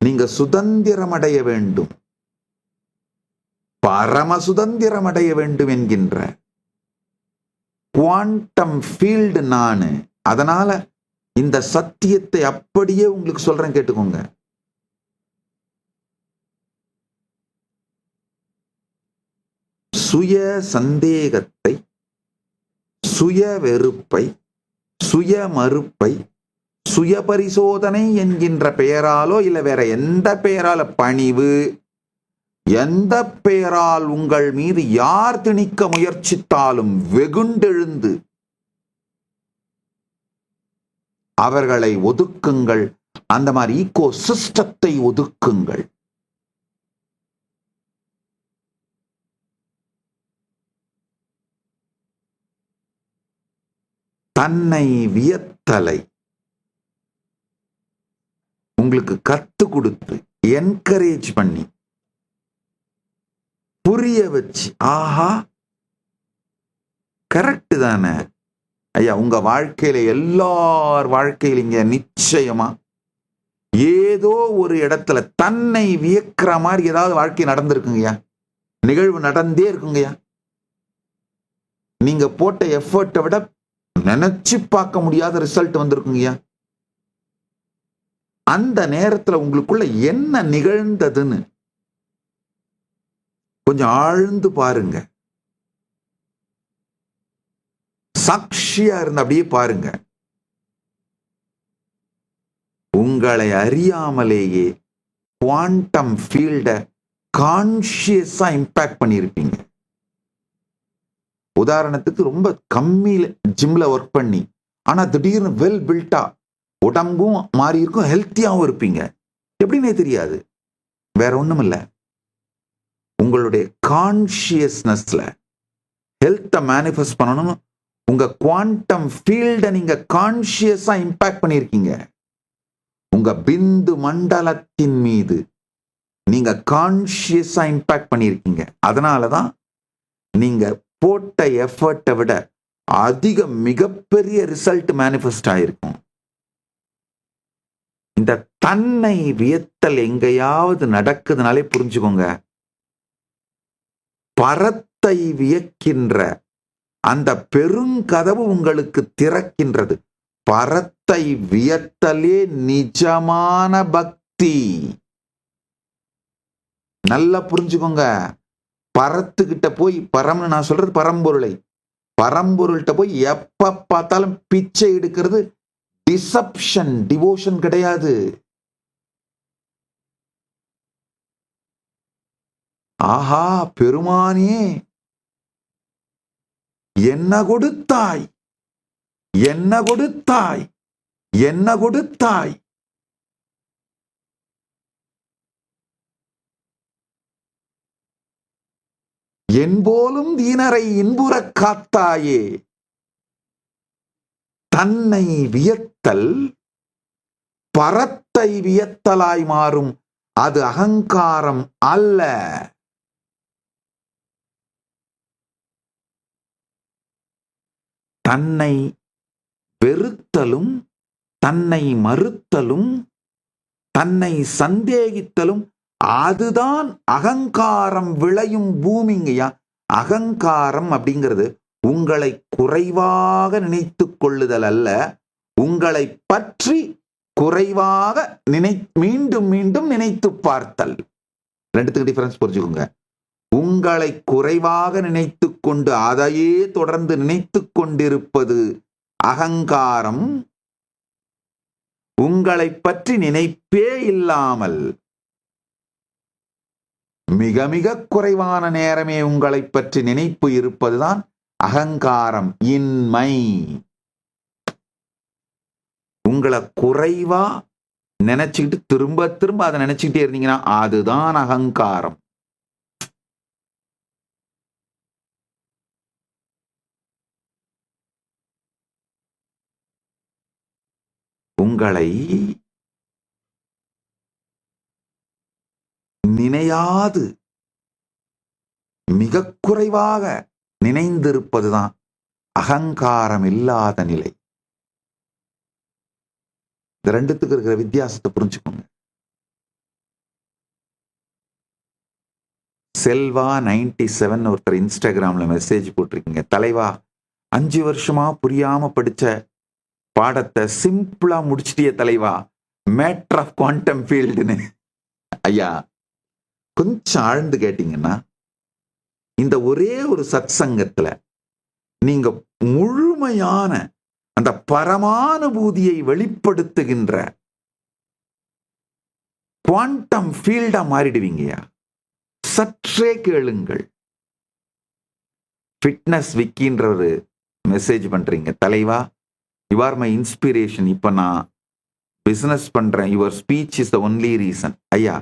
நீங்க சுதந்திரம் அடைய வேண்டும், பரம சுதந்திரம் அடைய வேண்டும் என்கின்ற குவாண்டம் ஃபீல்டு நானு. அதனால இந்த சத்தியத்தை அப்படியே உங்களுக்கு சொல்றேன், கேட்டுக்கோங்க. சுய சந்தேகத்தை, சுய வெறுப்பை, சுய மறுப்பை, சுய பரிசோதனை என்கின்ற பெயராலோ இல்ல வேற எந்த பெயரால, பணிவு, எந்த பெயரால் உங்கள் மீது யார் திணிக்க முயற்சித்தாலும் வெகுண்டெழுந்து அவர்களை ஒதுக்குங்கள். அந்த மாதிரி ஈகோ சிஸ்டத்தை ஒதுக்குங்கள். தன்னை வியத்தலை உங்களுக்கு கத்து கொடுத்து என்கரேஜ் பண்ணி புரிய வச்சு, ஆஹா கரெக்ட் தானே ஐயா, உங்க வாழ்க்கையில எல்லார் வாழ்க்கையில இங்க நிச்சயமா ஏதோ ஒரு இடத்துல தன்னை வியக்கிற மாதிரி ஏதாவது வாழ்க்கை நடந்திருக்குங்கய்யா, நிகழ்வு நடந்தே இருக்குங்கய்யா. நீங்க போட்ட எஃபர்ட்டை விட நினைச்சு பார்க்க முடியாத ரிசல்ட் வந்திருக்குங்கய்யா. அந்த நேரத்துல உங்களுக்குள்ள என்ன நிகழ்ந்ததுன்னு கொஞ்சம் ஆழ்ந்து பாருங்க. சாட்சியா இருந்து அப்படியே பாருங்க. உங்களை அறியாமலேயே குவாண்டம் ஃபீல்ட கான்சியஸா இம்பாக்ட் பண்ணியிருப்பீங்க. உதாரணத்துக்கு ரொம்ப கம்மியில ஜிம்ல ஒர்க் பண்ணி ஆனா திடீர்னு வெல் பில்டா உடம்பும் மாறி இருக்கும், ஹெல்த்தியாவும் இருப்பீங்க. எப்படின்னே தெரியாது. வேற ஒண்ணும் இல்லை, உங்களுடைய கான்சியஸ்னஸ்ல ஹெல்த்தை மேனிஃபெஸ்ட் பண்ணணும். உங்க குவாண்டம் ஃபீல்ட நீங்க கான்சியஸா இம்பாக்ட் பண்ணியிருக்கீங்க. உங்க பிந்து மண்டலத்தின் மீது நீங்க கான்சியஸா இம்பாக்ட் பண்ணியிருக்கீங்க. அதனாலதான் நீங்க போட்ட எஃபர்ட்டை விட அதிக மிகப்பெரிய ரிசல்ட் மேனிஃபெஸ்ட் ஆயிருக்கும். இந்த தன்னை வியத்தல் எங்கேயாவது நடக்குதுனாலே புரிஞ்சுக்கோங்க, பரத்தை வியக்கின்ற அந்த பெருங்கதவு உங்களுக்கு திறக்கின்றது. பரத்தை வியத்தலே நிஜமான பக்தி. நல்லா புரிஞ்சுக்கோங்க. பரத்துக்கிட்ட போய், பரம்னு நான் சொல்றது பரம்பொருளை, பரம்பொருள்கிட்ட போய் எப்ப பார்த்தாலும் பிச்சை எடுக்கிறது டிசப்ஷன், டிவோஷன் கிடையாது. ஆஹா பெருமானே, என்ன கொடுத்தாய், என்ன கொடுத்தாய், என்ன கொடுத்தாய். என்போலும் தீனரை இன்புறக் காத்தாயே. தன்னை வியத்தல் பரத்தை வியத்தலாய் மாறும். அது அகங்காரம் அல்ல. தன்னை வெறுத்தலும், தன்னை மறுத்தலும், தன்னை சந்தேகித்தலும், அதுதான் அகங்காரம் விளையும் பூமிங்கய்யா. அகங்காரம் அப்படிங்கிறது உங்களை குறைவாக நினைத்துக் கொள்ளுதல் அல்ல, உங்களை பற்றி குறைவாக மீண்டும் மீண்டும் நினைத்து பார்த்தல். ரெண்டுத்துக்கு டிஃபரன்ஸ் புரிஞ்சுக்கோங்க. உங்களை குறைவாக நினைத்து கொண்டு அதையே தொடர்ந்து நினைத்து கொண்டிருப்பது அகங்காரம். உங்களை பற்றி நினைப்பே இல்லாமல் மிக மிக குறைவான நேரமே உங்களை பற்றி நினைப்பு இருப்பதுதான் அகங்காரம், இன்மை. உங்களை குறைவா நினைச்சுக்கிட்டு திரும்ப திரும்ப அதை நினைச்சுக்கிட்டே இருந்தீங்கன்னா அதுதான் அகங்காரம். உங்களை நினையாது மிக குறைவாக நினைந்திருப்பதுதான் அகங்காரம் இல்லாத நிலை. இந்த ரெண்டுத்துக்கு இருக்கிற வித்தியாசத்தை புரிஞ்சுக்கோங்க. செல்வா 97 ஒருத்தர் இன்ஸ்டாகிராம்ல மெசேஜ் போட்டிருக்கீங்க. தலைவா, 5 வருஷமா புரியாம படிச்ச பாடத்தை சிம்பிளா முடிச்சிட்டிய தலைவா, மேட்டர் ஆஃப் குவாண்டம் ஃபீல்டுன்னு. ஐயா, கொஞ்சம் ஆழ்ந்து கேட்டீங்கன்னா இந்த ஒரே ஒரு சத் சங்கத்துல நீங்க முழுமையான அந்த பரமானுபூதியை வெளிப்படுத்துகின்ற குவாண்டம் ஃபீல்டா மாறிடுவீங்கயா. சற்றே கேளுங்கள். ஃபிட்னஸ் விக்கின்ற ஒரு மெசேஜ் பண்றீங்க. தலைவா, யூ ஆர் மை இன்ஸ்பிரேஷன். இப்ப நான் பிசினஸ் பண்றேன். Your speech is the only reason. ஐயா,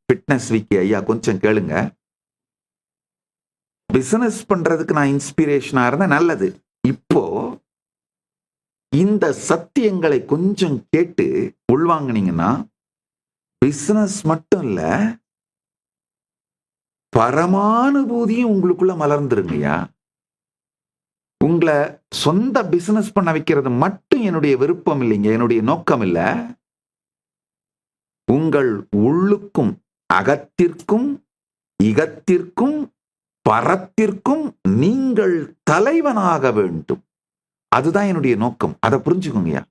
ஃபிட்னஸ் விக்கி ஐயா, கொஞ்சம் கேளுங்க. பிசினஸ் பண்றதுக்கு நான் இன்ஸ்பிரேஷனா இருந்தேன், நல்லது. இப்போ இந்த சத்தியங்களை கொஞ்சம் கேட்டு உள்வாங்கினீங்கன்னா பிசினஸ் மட்டும் இல்ல, பரமானுபூதியும் உங்களுக்குள்ள மலர்ந்துருங்கய்யா. உங்களை சொந்த பிசினஸ் பண்ண வைக்கிறது மட்டும் என்னுடைய விருப்பம் இல்லைங்க, என்னுடைய நோக்கம் இல்ல. உங்கள் உள்ளுக்கும் அகத்திற்கும் இகத்திற்கும் பரத்திற்கும் நீங்கள் தலைவனாக வேண்டும். அதுதான் என்னுடைய நோக்கம். அதை புரிஞ்சுக்கோங்கய்யா.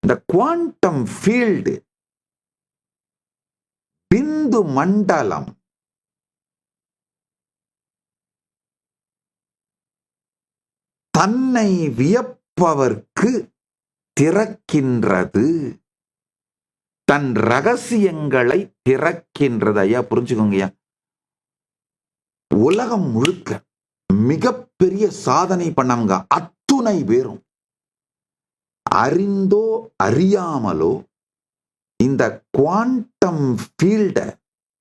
இந்த குவாண்டம் ஃபீல்டு, பிந்து மண்டலம், தன்னை வியப்பவர்க்கு திறக்கின்றது, தன் ரகசியங்களை திறக்கின்றது. ஐயா புரிஞ்சுக்கோங்கய்யா. உலகம் முழுக்க மிகப்பெரிய சாதனை பண்ணவங்க அத்துணை பேரும் அறிந்தோ அறியாமலோ இந்த குவாண்டம் ஃபீல்ட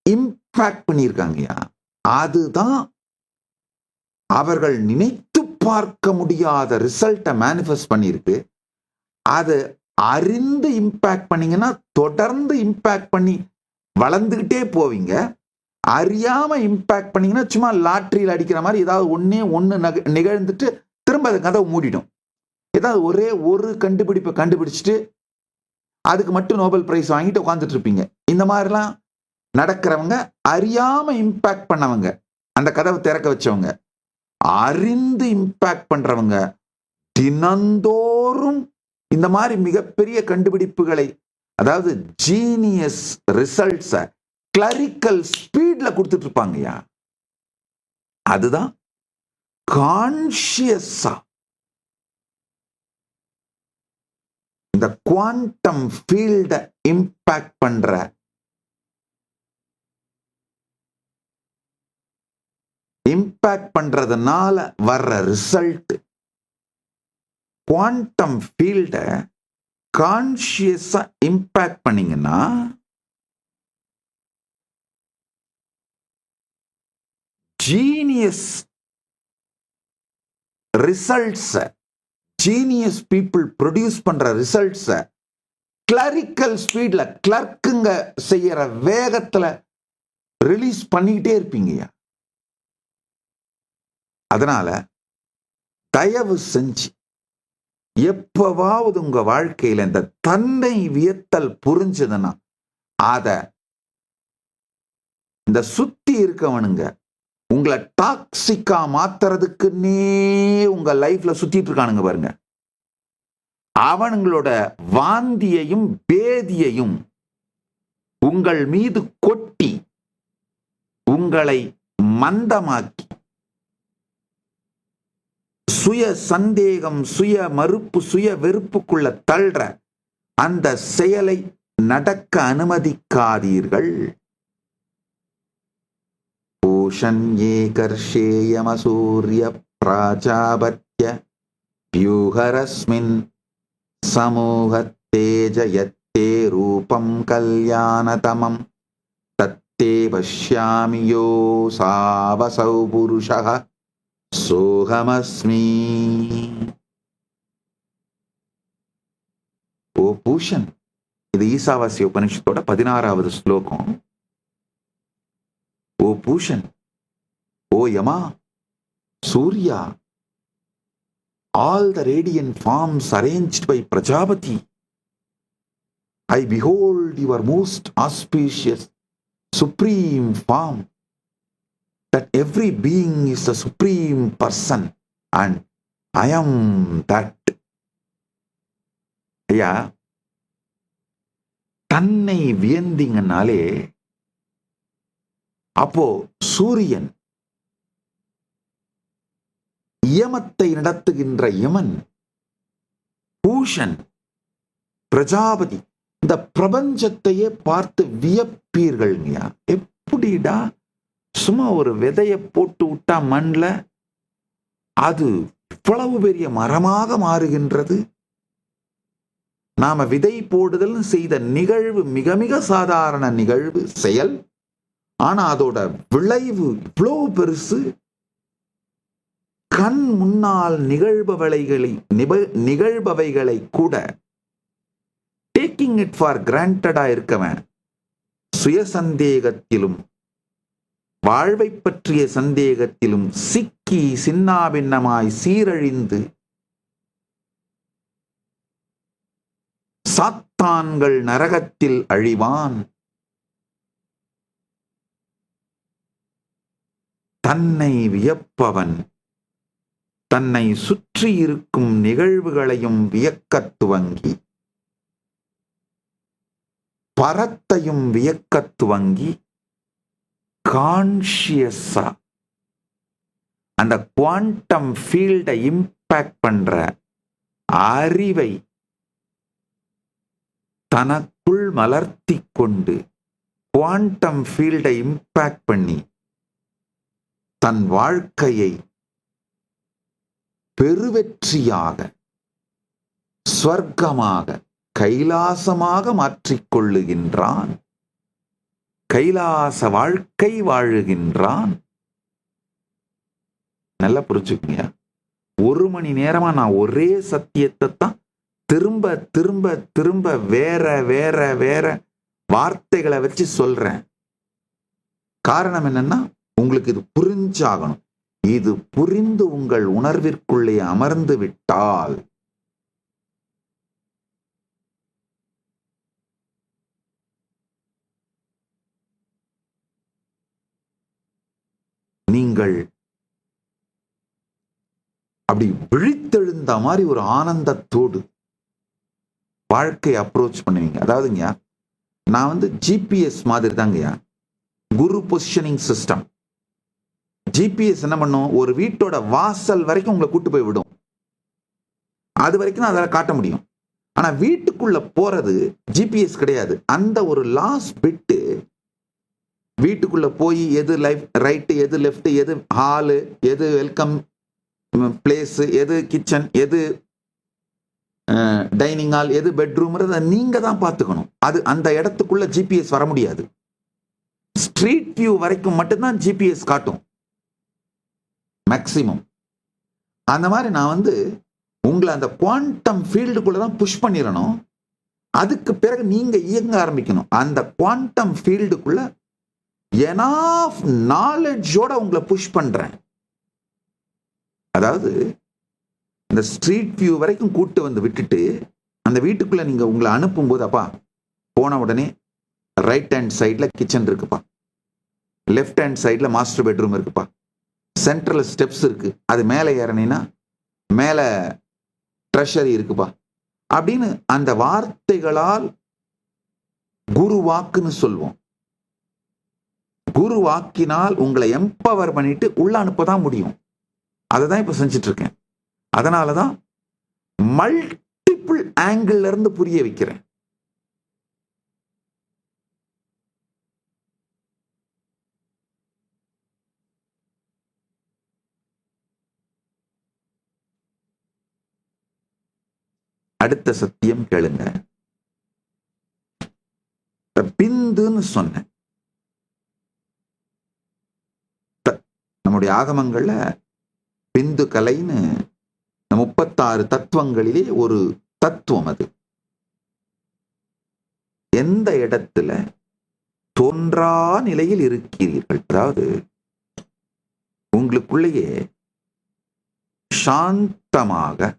இம்பாக்ட் பண்ணியிருக்காங்கய்யா. அதுதான் அவர்கள் நினைத்து பார்க்க முடியாத ரிசல்ட்டை மேனிஃபெஸ்ட் பண்ணியிருக்கு. அது அறிந்து இம்பாக்ட் பண்ணீங்கன்னா தொடர்ந்து இம்பாக்ட் பண்ணி வளர்ந்துகிட்டே போவீங்க. அறியாம இம்பாக்ட் பண்ணீங்கன்னா சும்மா லாட்டரியில் அடிக்கிற மாதிரி ஏதாவது ஒண்ணு நிகழ்ந்துட்டு திரும்ப அது கதவை மூடிடும். ஏதாவது ஒரே ஒரு கண்டுபிடிப்பை கண்டுபிடிச்சிட்டு அதுக்கு மட்டும் நோபல் பிரைஸ் வாங்கிட்டு உட்காந்துட்டு இருப்பீங்க. இந்த மாதிரிலாம் நடக்கிறவங்க அறியாம இம்பாக்ட் பண்ணவங்க, அந்த கதவை திறக்க வச்சவங்க. அறிந்து இம்பாக்ட் பண்றவங்க தினந்தோறும் இந்த மாதிரி மிகப்பெரிய கண்டுபிடிப்புகளை, அதாவது ஜீனியஸ் ரிசல்ட்ஸ கிளரிக்கல் ஸ்பீட்ல கொடுத்துட்டு இருப்பாங்கய்யா. அதுதான் கான்ஷியஸா இந்த குவாண்டம் ஃபீல்ட இம்பாக்ட் பண்ற இம்பாக்ட் பண்றதுனால வர்ற ரிசல்ட். குவாண்டம் ஃபீல்ட கான்ஷியஸா இம்பாக்ட் பண்ணீங்கன்னா genius results, genius people produce பண்ற ரிசல்ட்ஸ கிளரிக்கல் ஸ்பீட்ல கிளர்க்குங்க செய்யற வேகத்துல ரிலீஸ் பண்ணிக்கிட்டே இருப்பீங்கய்யா. அதனால தயவு செஞ்சு எப்பவாவது உங்க வாழ்க்கையில இந்த தன்னை வியத்தல் புரிஞ்சதுன்னா அத இந்த சுத்தி இருக்கவனுங்க உங்களை டாக்ஸிக்கா மாத்துறதுக்குன்னே உங்க லைஃப்ல சுத்திட்டு இருக்கானுங்க பாருங்க, அவனுங்களோட வாந்தியையும் பேதியையும் உங்கள் மீது கொட்டி உங்களை மந்தமாக்கி சுய சந்தேகம், சுய மறுப்பு, சுய வெறுப்புக்குள்ள தள்ளுற அந்த செயலை நடக்க அனுமதிக்காதீர்கள். பூஷண்யே கர்ஷேயமசூரிய பிராஜாபத்ய வியூஹரஸ்மின் சமூகத்தேஜயத்தே ரூபம் கல்யாணதமம் தத்தே பஷ்யாமி யோசாவசௌ புருஷः சோகமஸ்மி. ஓ பூஷன், இது ஈசாவாசிய உபனிஷத்தோட 16வது ஸ்லோகம். ஓ பூஷன், ஓ யமா, Surya, all the radiant forms arranged by Prajapati, I behold your most auspicious supreme form, that every being is a supreme person and I am that. ஐயா, தன்னை வியந்தீங்கனாலே அப்போ சூரியன், யமத்தை நடத்துகின்ற யமன், பூஷன், பிரஜாபதி, இந்த பிரபஞ்சத்தையே பார்த்து வியப்பீர்கள். எப்படிடா சும்மா ஒரு விதைய போட்டு விட்டா மண்ல அது இவ்வளவு பெரிய மரமாக மாறுகின்றது. நாம விதை போடுதல் செய்த நிகழ்வு மிக மிக சாதாரண நிகழ்வு செயல், ஆனா அதோட விளைவு இவ்வளவு பெருசு. கண் முன்னால் நிகழ்பவைகளை கூட டேக்கிங் இட் ஃபார் கிராண்டடா இருக்கவன் சுயசந்தேகத்திலும் வாழ்வை பற்றிய சந்தேகத்திலும் சிக்கி சின்னாபின்னமாய் சீரழிந்து சாத்தான்கள் நரகத்தில் அழிவான். தன்னை வியப்பவன் தன்னை சுற்றி இருக்கும் நிகழ்வுகளையும் வியக்கத் துவங்கி பரத்தையும் வியக்கத் துவங்கி கான்ஷியஸா அந்த குவாண்டம் ஃபீல்டை இம்பாக்ட் பண்ற அறிவை தனக்குள் மலர்த்தி கொண்டு குவாண்டம் ஃபீல்டை இம்பாக்ட் பண்ணி தன் வாழ்க்கையை பெருவெற்றியாக, ஸ்வர்க்கமாக, கைலாசமாக மாற்றிக்கொள்ளுகின்றான். கைலாச வாழ்க்கை வாழுகின்றான். நல்லா புரிஞ்சுக்குங்க. 1 மணி நேரமா நான் ஒரே சத்தியத்தை தான் திரும்ப திரும்ப திரும்ப வேற வேற வேற வார்த்தைகளை வச்சு சொல்றேன். காரணம் என்னன்னா, உங்களுக்கு இது புரிஞ்சாகணும். இது புரிந்து உங்கள் உணர்விற்குள்ளே அமர்ந்து விட்டால் நீங்கள் அப்படி விழித்தெழுந்த மாதிரி ஒரு ஆனந்தத்தோடு வாழ்க்கையை அப்ரோச் பண்ணுவீங்க. அதாவதுங்க, நான் வந்து ஜிபிஎஸ் மாதிரி தாங்கய்யா, குரு பொசிஷனிங் சிஸ்டம். ஜிபிஎஸ் என்ன பண்ணும், ஒரு வீட்டோட வாசல் வரைக்கும் உங்களை கூட்டு போய் விடும். அது வரைக்கும் தான் அதில் காட்ட முடியும். ஆனா வீட்டுக்குள்ள போறது ஜிபிஎஸ் கிடையாது. அந்த ஒரு லாஸ்ட் பிட்டு, வீட்டுக்குள்ள போய் எது ரைட்டு, எது லெஃப்ட், எது ஹாலு, எது வெல்கம் பிளேஸ், எது கிச்சன், எது டைனிங் ஹால், எது பெட்ரூம், நீங்க தான் பார்த்துக்கணும். அது அந்த இடத்துக்குள்ள ஜிபிஎஸ் வர முடியாது. ஸ்ட்ரீட் வியூ வரைக்கும் மட்டும்தான் ஜிபிஎஸ் காட்டும் மேக்சிமம். அந்த மாதிரி நான் வந்து உங்களை அந்த குவாண்டம் ஃபீல்டுக்குள்ள தான் புஷ் பண்ணிடணும். அதுக்கு பிறகு நீங்க இயங்க ஆரம்பிக்கணும். அந்த குவாண்டம் ஃபீல்டுக்குள்ள எனாஃப் நாலேஜோட உங்களை புஷ் பண்றேன். அதாவது இந்த ஸ்ட்ரீட் வியூ வரைக்கும் கூட்டு வந்து விட்டுட்டு அந்த வீட்டுக்குள்ள நீங்க உங்களை அனுப்பும் போது, அப்பா போன உடனே ரைட் ஹேண்ட் சைட்ல கிச்சன் இருக்குப்பா, லெஃப்ட் ஹேண்ட் சைட்ல மாஸ்டர் பெட்ரூம் இருக்குப்பா, சென்ட்ரல் ஸ்டெப்ஸ் இருக்கு, அது மேலே ஏறினா மேல ட்ரெஷரி இருக்குப்பா அப்படின்னு அந்த வார்த்தைகளால் குரு வாக்குன்னு சொல்வோம். குரு வாக்கினால் உங்களை எம்பவர் பண்ணிட்டு உள்ள அனுப்பதான் முடியும். அதை தான் இப்ப செஞ்சுட்டு இருக்கேன். அதனாலதான் மல்டிபிள் ஆங்கிள் இருந்து புரிய வைக்கிறேன். அடுத்த சத்தியம் கேளுங்க. பிந்துன்னு சொன்ன நம்முடைய ஆகமங்கள்ல பிந்து கலைன்னு 36 தத்துவங்களிலே ஒரு தத்துவம். அது எந்த இடத்துல தோன்றா நிலையில் இருக்கிறீர்கள், அதாவது உங்களுக்குள்ளேயே சாந்தமாக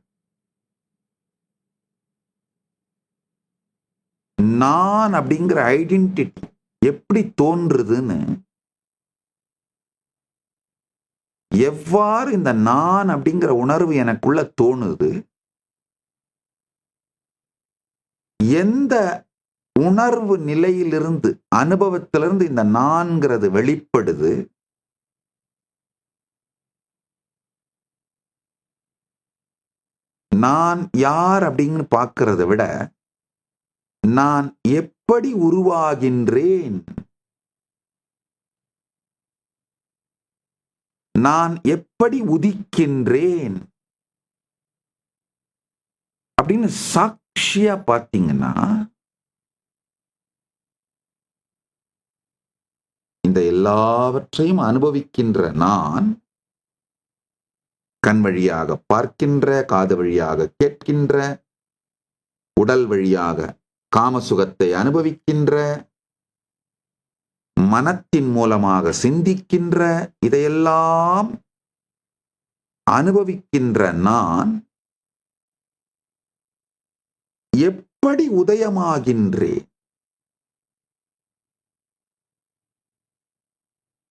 நான் அப்படிங்கிற ஐடென்டிட்டி எப்படி தோன்றுதுன்னு, எவ்வாறு இந்த நான் அப்படிங்கிற உணர்வு எனக்குள்ள தோணுது, எந்த உணர்வு நிலையிலிருந்து அனுபவத்திலிருந்து இந்த நான்கிறது வெளிப்படுது, நான் யார் அப்படின்னு பார்க்கிறத விட நான் எப்படி உருவாகின்றேன், நான் எப்படி உதிக்கின்றேன் அப்படின்னு சாட்சியா பார்த்தீங்கன்னா, இந்த எல்லாவற்றையும் அனுபவிக்கின்ற நான் கண் வழியாக பார்க்கின்ற, காது வழியாக கேட்கின்ற, உடல் வழியாக காமசுகத்தை அனுபவிக்கின்ற, மனத்தின் மூலமாக சிந்திக்கின்ற, இதையெல்லாம் அனுபவிக்கின்ற நான் எப்படி உதயமாகின்றேன்,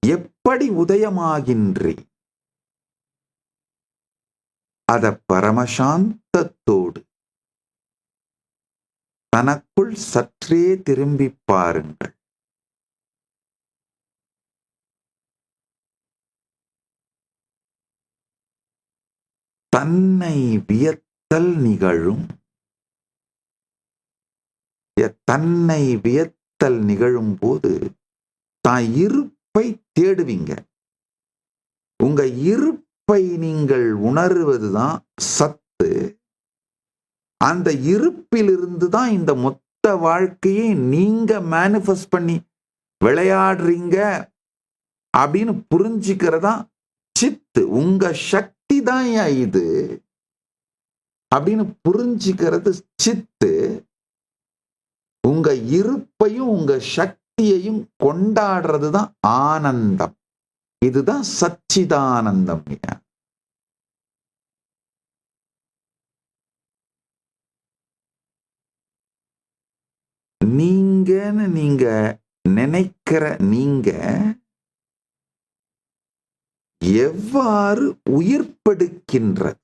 எப்படி உதயமாகின்றேன், அத பரமசாந்தத்தோடு தனக்குள் சற்றே திரும்பி பாருங்கள். தன்னை வியத்தல் நிகழும். தன்னை வியத்தல் நிகழும் போது தான் இருப்பை தேடுவீங்க. உங்க இருப்பை நீங்கள் உணர்வதுதான் சத்து. அந்த இருப்பிலிருந்து தான் இந்த மொத்த வாழ்க்கையை நீங்க மேனிஃபெஸ்ட் பண்ணி விளையாடுறீங்க அப்படின்னு புரிஞ்சுக்கிறதா சித்து. உங்க சக்தி தான் இது அப்படின்னு புரிஞ்சுக்கிறது சித்து. உங்க இருப்பையும் உங்க சக்தியையும் கொண்டாடுறது தான் ஆனந்தம். இதுதான் சச்சிதானந்தம். நீங்கன்னு நீங்க நினைக்கிற நீங்க எவ்வாறு உயிர்ப்படுக்கின்றது,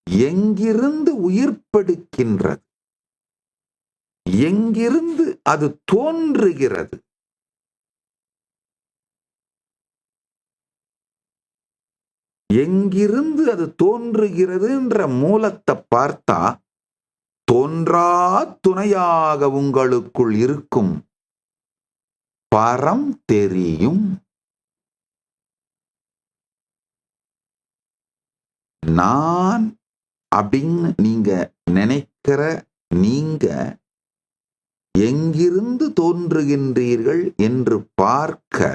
எங்கிருந்து உயிர்ப்படுக்கின்றது, எங்கிருந்து அது தோன்றுகிறது, எங்கிருந்து அது தோன்றுகிறது என்ற மூலத்தை பார்த்தா தோன்றா துணையாக உங்களுக்குள் இருக்கும் பரம் தெரியும். நான் அப்படின்னு நீங்க நினைக்கிற நீங்க எங்கிருந்து தோன்றுகின்றீர்கள் என்று பார்க்க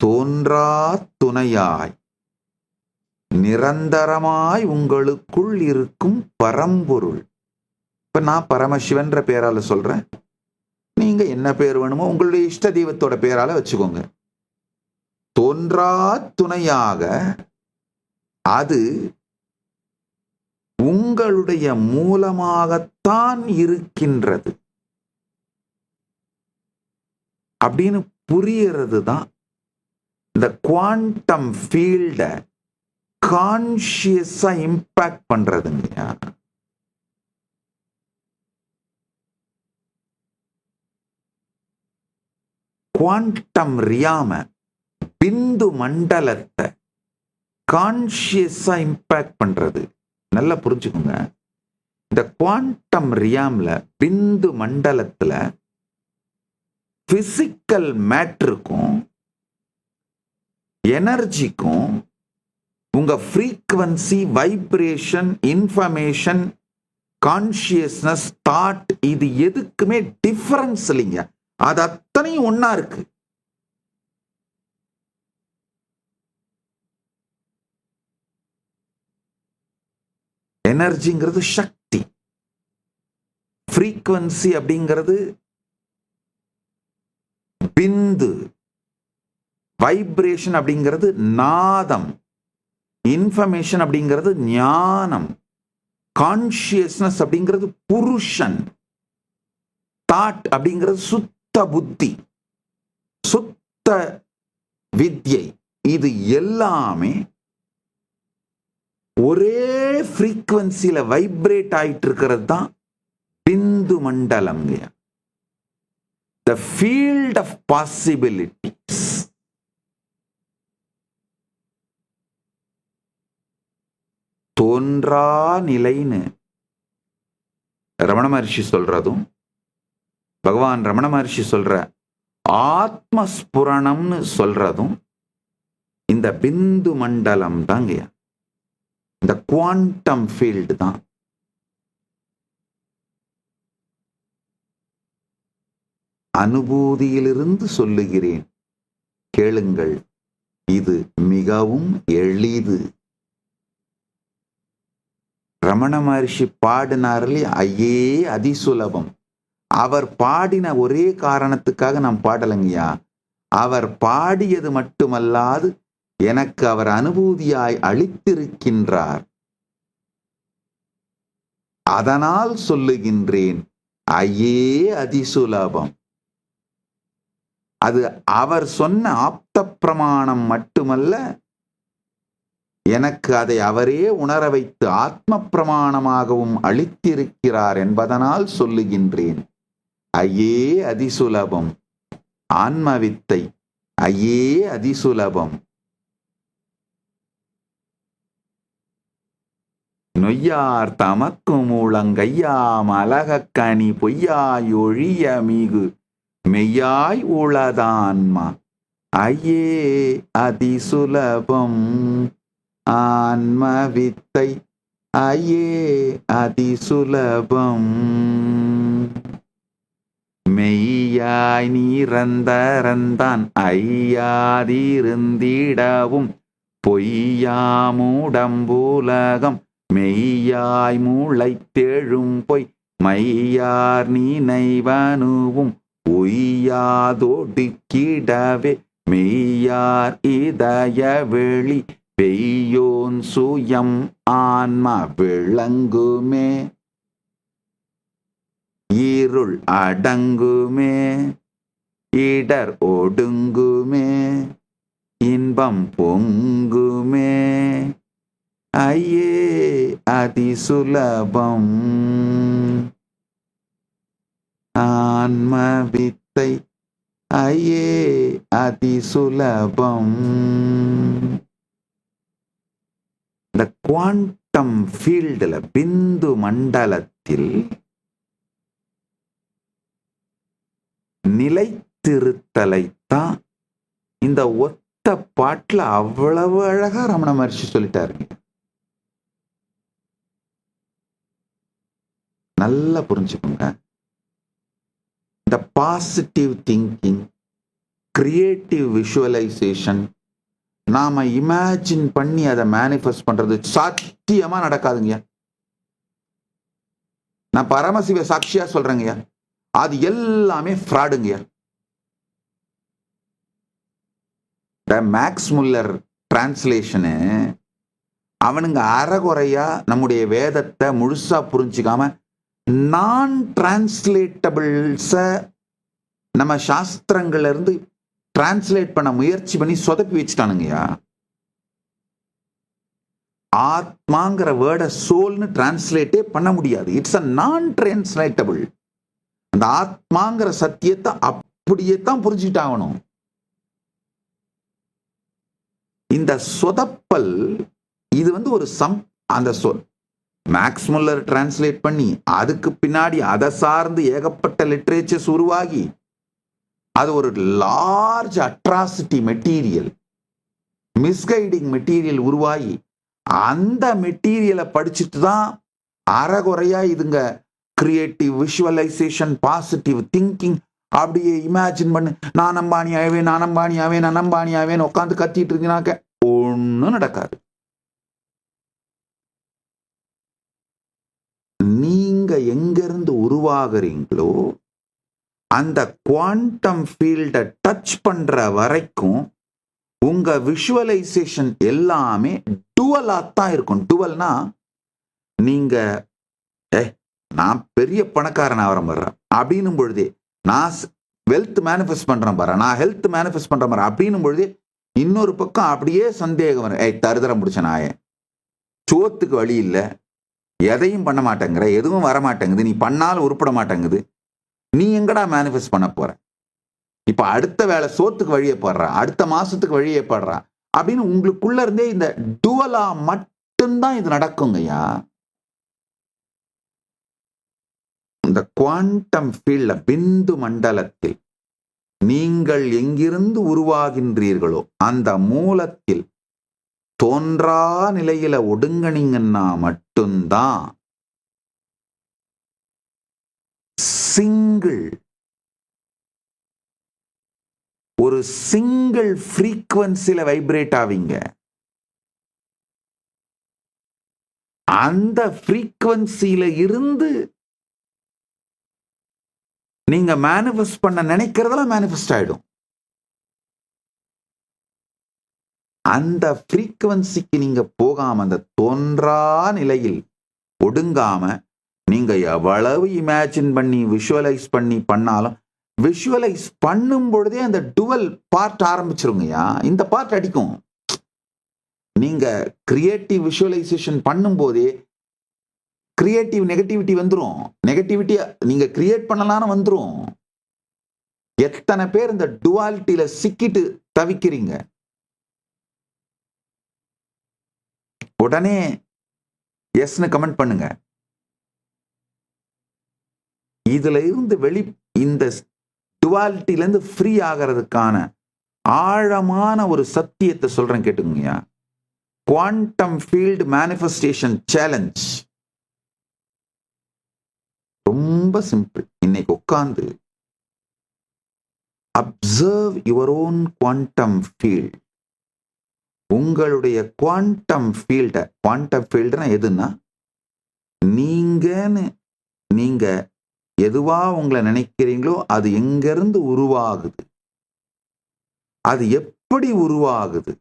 தோன்றா துணையாய் நிரந்தரமாய் உங்களுக்குள் இருக்கும் பரம்பொருள். இப்ப நான் பரமசிவன்ற பேரால சொல்றேன், நீங்க என்ன பேர் வேணுமோ உங்களுடைய இஷ்ட தெய்வத்தோட பேரால வச்சுக்கோங்க. தோன்றா துணையாக அது உங்களுடைய மூலமாகத்தான் இருக்கின்றது அப்படின்னு புரியறது தான் இந்த குவாண்டம் ஃபீல்ட கான்ஷியஸா இம்பாக்ட் பண்றதுங்க. குவாண்டம் ரியாம பிந்து மண்டலத்தை கான்ஷியஸா இம்பாக்ட் பண்றது. நல்லா புரிஞ்சுக்கோங்க, இந்த குவாண்டம் ரியாம்ல பிந்து மண்டலத்துல பிசிக்கல் மேட்டருக்கும் எனர்ஜிக்கும் உங்க frequency, vibration, information, consciousness, thought இது எதுக்குமே டிஃபரன்ஸ் இல்லைங்க. அது அத்தனையும் ஒன்னா இருக்கு. எனர்ஜிங்கிறது சக்தி, ஃப்ரீக்வன்சி அப்படிங்கிறது பிந்து, வைப்ரேஷன் அப்படிங்கிறது நாதம், இன்ஃபர்மேஷன் அப்படிங்கிறது ஞானம், கான்ஷியஸ்னஸ் அப்படிங்கிறது புருஷன், தாட் அப்படிங்கிறது சுத்த புத்தி, சுத்த வித்யை. இது எல்லாமே ஒரே ஃப்ரீக்வன்சியில வைப்ரேட் ஆயிட்டு இருக்கிறது தான் பிந்து மண்டலம். The field of possibilities. தோன்றா நிலைன்னு ரமண மகர்ஷி சொல்றதும், பகவான் ரமண மகர்ஷி சொல்ற ஆத்மஸ்புரணம்னு சொல்றதும் இந்த பிந்து மண்டலம் தாங்க, இந்த குவாண்டம் ஃபீல்டு தான். அனுபூதியிலிருந்து சொல்லுகிறேன், கேளுங்கள். இது மிகவும் எளிது. ரமண மகர்ஷி பாடினார்ல, ஐயே அதிசுலபம். அவர் பாடின ஒரே காரணத்துக்காக நான் பாடலைங்கய்யா. அவர் பாடியது மட்டுமல்லாது எனக்கு அவர் அனுபூதியாய் அளித்திருக்கின்றார். அதனால் சொல்லுகின்றேன், ஐயே அதிசுலபம். அது அவர் சொன்ன ஆப்த பிரமாணம் மட்டுமல்ல, எனக்கு அதை அவரே உணர வைத்து ஆத்ம பிரமாணமாகவும் அளித்திருக்கிறார் என்பதனால் சொல்லுகின்றேன், ஐயே அதிசுலபம். ஆன்மவித்தை ஐயே அதிசுலபம். நொய்யார் தமக்கு மூலங்கையாம் அலகக்கனி பொய்யாய் ஒழிய மிகு மெய்யாய் உளதான்மா ஐயே அதிசுலபம். ஆன்மவித்தை ஐயே அதிசுலபம். மெய்யாய் நீரந்தரந்தான் ஐயாதிருந்திடவும் பொய்யாமுடம்புலகம் மெய்யாய் மூளைத்தெழும் பொய் மையார் நினைவனுவும் உய்யாதொடுக்கிடவே மெய்யார் இதய வெளி பெய்யோன் சுயம் ஆன்ம விளங்குமே. இருள் அடங்குமே, இடர் ஒடுங்குமே, இன்பம் பொங்குமே. ஐயே அதிசுலபம் ஆன்ம வித்தை ஐயே அதிசுலபம். இந்த குவாண்டம் ஃபீல்டுல பிந்து மண்டலத்தில் நிலைத்திருத்தலைத்தான் இந்த ஒத்த பாட்டுல அவ்வளவு அழகா ரமண மகர்ஷி சொல்லிட்டாருங்க. நல்லா புரிஞ்சுக்கோங்க. இந்த பாசிட்டிவ் திங்கிங், கிரியேட்டிவ் விஷுவலைசேஷன், நாம இமேஜின் பண்ணி அதை மேனிஃபெஸ்ட் பண்றது சத்தியமா நடக்காதுங்க. நான் பரமசிவ சாட்சியா சொல்றேங்க, அது எல்லாமே ஃப்ராடுங்க. மேக்ஸ் முல்லர் டிரான்ஸ்லேஷனு அவனுங்க அறகுறையா நம்முடைய வேதத்தை முழுசா புரிஞ்சுக்காம நான் டிரான்ஸ்லேட்டபிள்ஸ நம்ம சாஸ்திரங்கள்ல இருந்து டிரான்ஸ்லேட் பண்ண முயற்சி பண்ணி சொதப்பி வச்சுட்டானுங்கயா. ஆத்மாங்கிற வேர்டை சோல்னு டிரான்ஸ்லேட்டே பண்ண முடியாது. இட்ஸ் அ நான் டிரான்ஸ்லேட்டபிள். அந்த ஆத்மாங்கிற சத்தியத்தை அப்படியே தான் புரிஞ்சுட்டாகணும். இந்த சொதப்பல் இது ஒரு அந்த சொல் மேக்ஸ் முல்லர் டிரான்ஸ்லேட் பண்ணி அதுக்கு பின்னாடி அதை சார்ந்து ஏகப்பட்ட லிட்ரேச்சர்ஸ் உருவாகி அது ஒரு large atrocity material, misguiding material உருவாகி அந்த மெட்டீரியலை படிச்சுட்டு தான் அறகுறையா இதுங்க கிரியேட்டிவ் விஷுவலைசேஷன், பாசிட்டிவ் திங்கிங், அப்படியே இமேஜின் பண்ணு, நான் அம்பானி ஆவேன், நான் அம்பானி ஆவேன், நான் அம்பானி ஆவேன் உட்காந்து கத்திட்டு இருக்கீங்கனாக்க ஒன்னும் நடக்காது. நீங்க எங்கிருந்து உருவாகிறீங்களோ அந்த குவாண்டம் ஃபீல்டை டச் பண்ற வரைக்கும் உங்க விஷுவலைசேஷன் எல்லாமே டுவலா தான் இருக்கும். டுவல்னா நீங்க நான் பெரிய பணக்காரன் ஆவரம் வர்றேன் அப்படின்னும் பொழுதே, நான் வெல்த் மேனிஃபெஸ்ட் பண்றேன் பாரு, நான் ஹெல்த் மேனிஃபெஸ்ட் பண்றேன் பாரு அப்படின்னும் பொழுதே இன்னொரு பக்கம் அப்படியே சந்தேகம் வரும். தருதரம் பிடிச்ச நாய, சோத்துக்கு வழி இல்லை, எதையும் பண்ண மாட்டேங்கிற, எதுவும் வர மாட்டேங்குது, நீ பண்ணாலும் உருப்பட மாட்டேங்குது, நீ எங்கடா மேனிஃபெஸ்ட் பண்ண போற? இப்ப அடுத்த வேலை சோத்துக்கு வழியே போடுறா, அடுத்த மாசத்துக்கு வழியே போடுறா அப்படின்னு உங்களுக்குள்ள இருந்தே இந்த டுவலா மட்டும்தான் இது நடக்குங்கய்யா. இந்த குவாண்டம் ஃபீல்ட்ல பிந்து மண்டலத்தில் நீங்கள் எங்கிருந்து உருவாகின்றீர்களோ அந்த மூலத்தில் தோன்றா நிலையில ஒடுங்கனீங்கன்னா மட்டும்தான் ஒரு சிங்கிள் ஃப்ரீக்வன்சில வைப்ரேட் ஆவீங்க. அந்த ஃப்ரீக்வன்சியில இருந்து நீங்க மேனிஃபெஸ்ட் பண்ண நினைக்கிறதெல்லாம் மேனிஃபெஸ்ட் ஆயிடும். அந்த ஃப்ரீக்வன்சிக்கு நீங்க போகாம, அந்த தோன்றா நிலையில் ஒடுங்காம, நீங்க எவ்வளவு இமேஜின் பண்ணி விஷுவலைஸ் பண்ணி பண்ணாலும், விஷுவலைஸ் பண்ணும் பொழுதே அந்த டுவல் பார்ட் ஆரம்பிச்சிருங்கய்யா. இந்த பார்ட் அடிக்கும். நீங்க கிரியேட்டிவ் விஷுவலைசேஷன் பண்ணும் போதே கிரியேட்டிவ் நெகட்டிவிட்டி வந்துரும். நெகட்டிவிட்டி நீங்க கிரியேட் பண்ணலாம்னு வந்துரும். எத்தனை பேர் இந்த டுவாலிட்டியில சிக்கிட்டு தவிக்கிறீங்க? உடனே எஸ்னு கமெண்ட் பண்ணுங்க. இதுல இருந்து இந்த டுவாலிட்டில இருந்து ஃப்ரீ ஆகிறதுக்கான ஆழமான ஒரு சத்தியத்தை சொல்றேன் கேட்டுங்கய்யா. குவாண்டம் ஃபீல்ட் மேனிஃபெஸ்டேஷன் சேலஞ்ச் ரொம்ப சிம்பிள். இன்னைக்கு உட்கார்ந்து observe your own quantum field. உங்களுடைய குவாண்டம் ஃபீல்டுனா எதுன்னா, நீங்க எதுவா உங்களை நினைக்கிறீங்களோ அது எங்கிருந்து உருவாகுது, அது எப்படி உருவாகுது,